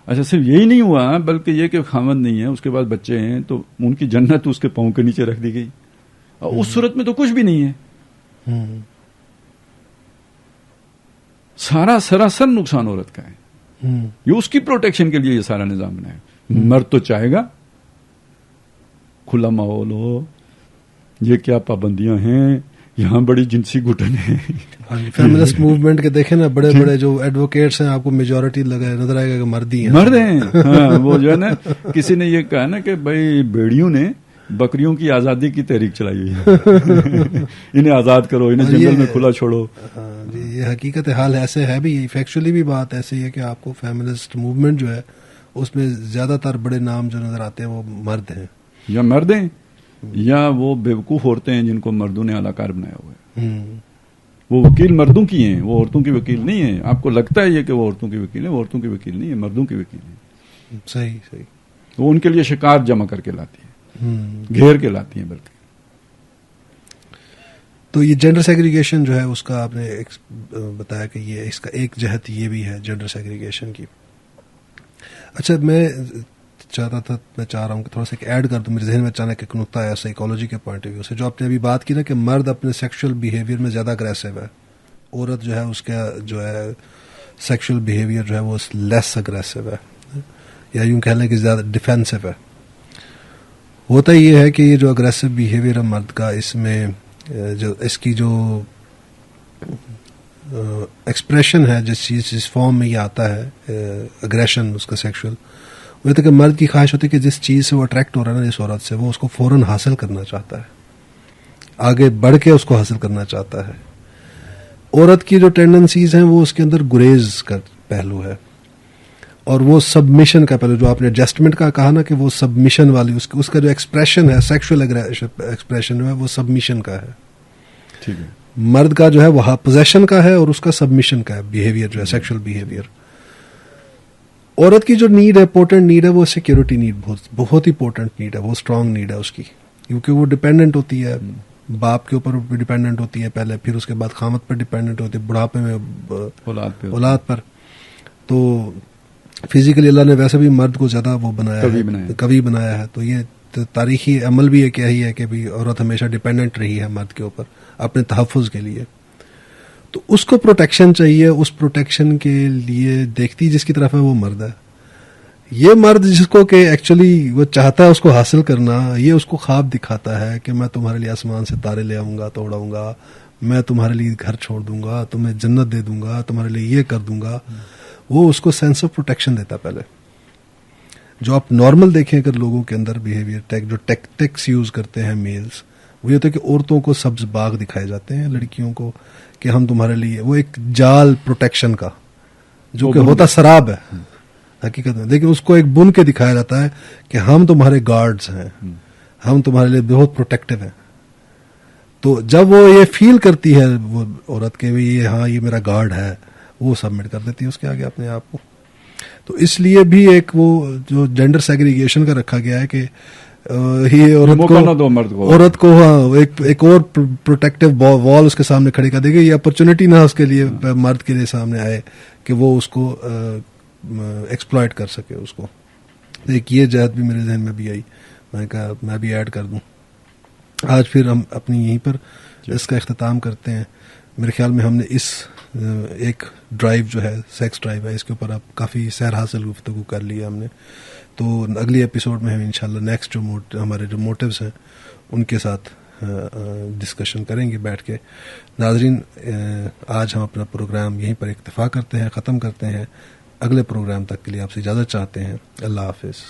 اچھا صرف یہی نہیں ہوا بلکہ یہ کہ خاوند نہیں ہے، اس کے بعد بچے ہیں، تو ان کی جنت اس کے پاؤں کے نیچے رکھ دی گئی. اور اس صورت میں تو کچھ بھی نہیں ہے، سارا سراسر نقصان عورت کا ہے. یہ اس کی پروٹیکشن کے لیے یہ سارا نظام بنا ہے. مرد تو چاہے گا کھلا ماحول ہو، یہ کیا پابندیاں ہیں، یہاں بڑی جنسی گھٹن ہے. فیمنسٹ موومنٹ کے دیکھیں نا بڑے بڑے جو ایڈوکیٹس ہیں، آپ کو میجورٹی نظر آئے گا کہ مرد ہی ہیں. مرد ہیں. ہاں وہ جو ہے نا کسی نے یہ کہا نا کہ بھائی بیڑیوں نے بکریوں کی آزادی کی تحریک چلائی ہوئی ہے، انہیں آزاد کرو، انہیں جنگل میں کھلا چھوڑو. جی یہ حقیقت حال ایسے ہے بھی، فیکچولی بھی بات ایسی ہے کہ آپ کو فیمنسٹ موومنٹ جو ہے اس میں زیادہ تر بڑے نام جو نظر آتے ہیں وہ مرد ہیں، یا مرد ہیں یا وہ بیوقوف عورتیں ہیں جن کو مردوں نے اعلیٰ بنایا ہوا ہے. وہ وکیل مردوں کی ہیں، وہ عورتوں کی وکیل نہیں ہیں. آپ کو لگتا ہے یہ کہ وہ عورتوں کی وکیل ہیں، وہ عورتوں کی وکیل نہیں ہے، مردوں کی وکیل ہیں. صحیح. وہ ان کے لیے شکار جمع کر کے لاتی ہیں، گھیر کے لاتی ہیں بلکہ. تو یہ جینڈر سیگریگیشن جو ہے اس کا آپ نے بتایا کہ یہ اس کا ایک جہت یہ بھی ہے جینڈر سیگریگیشن کی. اچھا میں چاہ رہا ہوں کہ تھوڑا سا ایڈ کر دوں، میرے ذہن میں اچانک ایک نقطہ آیا سائیکالوجی کے پوائنٹ آف ویو سے، جو آپ نے ابھی بات کی نا کہ مرد اپنے سیکشل بیہیویئر میں زیادہ اگریسو ہے، عورت جو ہے اس کا جو ہے سیکشل بیہیویئر جو ہے وہ لیس اگریسو ہے، یا یوں کہہ لیں کہ زیادہ ڈیفینسو ہے. ہوتا یہ ہے کہ یہ جو اگریسو بیہیویئر ہے مرد کا، اس میں جو اس کی جو ایکسپریشن ہے، جس فارم میں یہ آتا ہے اگریشن اس کا سیکشل، وہ تو کہ مرد کی خواہش ہوتی ہے کہ جس چیز سے وہ اٹریکٹ ہو رہا ہے نا جس عورت سے، وہ اس کو فوراً حاصل کرنا چاہتا ہے، آگے بڑھ کے اس کو حاصل کرنا چاہتا ہے. عورت کی جو ٹینڈنسیز ہیں وہ اس کے اندر گریز کا پہلو ہے، اور وہ سبمیشن کا پہلو، جو آپ نے ایڈجسٹمنٹ کا کہا نا کہ وہ سبمیشن والی اس کا جو ایکسپریشن ہے، سیکشل ایکسپریشن جو ہے وہ سبمیشن کا ہے. ٹھیک ہے. مرد کا جو ہے وہ پوزیشن کا ہے اور اس کا سبمیشن کا ہے بیہیویئر جو ہے سیکشل بیہیویئر. عورت کی جو نیڈ ہے، امپورٹنٹ نیڈ ہے، وہ سیکیورٹی نیڈ، بہت ہی امپورٹنٹ نیڈ ہے، وہ اسٹرانگ نیڈ ہے اس کی، کیونکہ وہ ڈپینڈنٹ ہوتی ہے باپ کے اوپر بھی ڈپینڈنٹ ہوتی ہے پہلے، پھر اس کے بعد خامد پر ڈپینڈنٹ ہوتی ہے، بڑھاپے میں اولاد پر. تو فزیکلی اللہ نے ویسے بھی مرد کو زیادہ وہ قوی بنایا ہے. تو یہ تاریخی عمل بھی ایک یہی ہے کہ بھی عورت ہمیشہ ڈپینڈنٹ رہی ہے مرد کے اوپر اپنے تحفظ کے لیے. تو اس کو پروٹیکشن چاہیے، اس پروٹیکشن کے لیے دیکھتی جس کی طرف ہے وہ مرد ہے. یہ مرد جس کو کہ ایکچولی وہ چاہتا ہے اس کو حاصل کرنا، یہ اس کو خواب دکھاتا ہے کہ میں تمہارے لیے آسمان سے تارے لے آؤں گا، توڑاؤں گا، میں تمہارے لیے گھر چھوڑ دوں گا، تمہیں جنت دے دوں گا، تمہارے لیے یہ کر دوں گا. وہ اس کو سینس آف پروٹیکشن دیتا پہلے. جو آپ نارمل دیکھیں اگر لوگوں کے اندر بیہیویئر جو ٹیکٹکس یوز کرتے ہیں میلز، وہ یہ ہوتا ہے کہ عورتوں کو سبز باغ دکھائے جاتے ہیں، لڑکیوں کو کہ ہم تمہارے لیے، وہ ایک جال پروٹیکشن کا جو کہ ہوتا سراب ہے، حقیقت میں. لیکن اس کو ایک بن کے دکھایا جاتا ہے کہ ہم تمہارے گارڈز ہیں, ہم تمہارے لیے بہت پروٹیکٹیو ہیں. تو جب وہ یہ فیل کرتی ہے وہ عورت کے بھی یہ ہاں یہ میرا گارڈ ہے, وہ سبمٹ کر دیتی ہے اس کے آگے اپنے آپ کو. تو اس لیے بھی ایک وہ جو جینڈر سیگریگیشن کا رکھا گیا ہے کہ یہ عورت کو ہاں ایک اور پروٹیکٹیو وال اس کے سامنے کھڑی کر دے گی, یہ اپرچونٹی نہ اس کے لیے مرد کے لیے سامنے آئے کہ وہ اس کو ایکسپلائٹ کر سکے اس کو. ایک یہ جہت بھی میرے ذہن میں بھی آئی, میں نے کہا میں بھی ایڈ کر دوں. آج پھر ہم اپنی یہیں پر اس کا اختتام کرتے ہیں. میرے خیال میں ہم نے اس ایک ڈرائیو جو ہے سیکس ڈرائیو ہے اس کے اوپر اب کافی سیر حاصل گفتگو کر لی ہے ہم نے. تو اگلی ایپیسوڈ میں ہم انشاءاللہ نیکسٹ جو ہمارے جو موٹیوز ہیں ان کے ساتھ ڈسکشن کریں گے بیٹھ کے. ناظرین, آج ہم اپنا پروگرام یہیں پر اکتفا کرتے ہیں, ختم کرتے ہیں. اگلے پروگرام تک کے لیے آپ سے اجازت چاہتے ہیں. اللہ حافظ.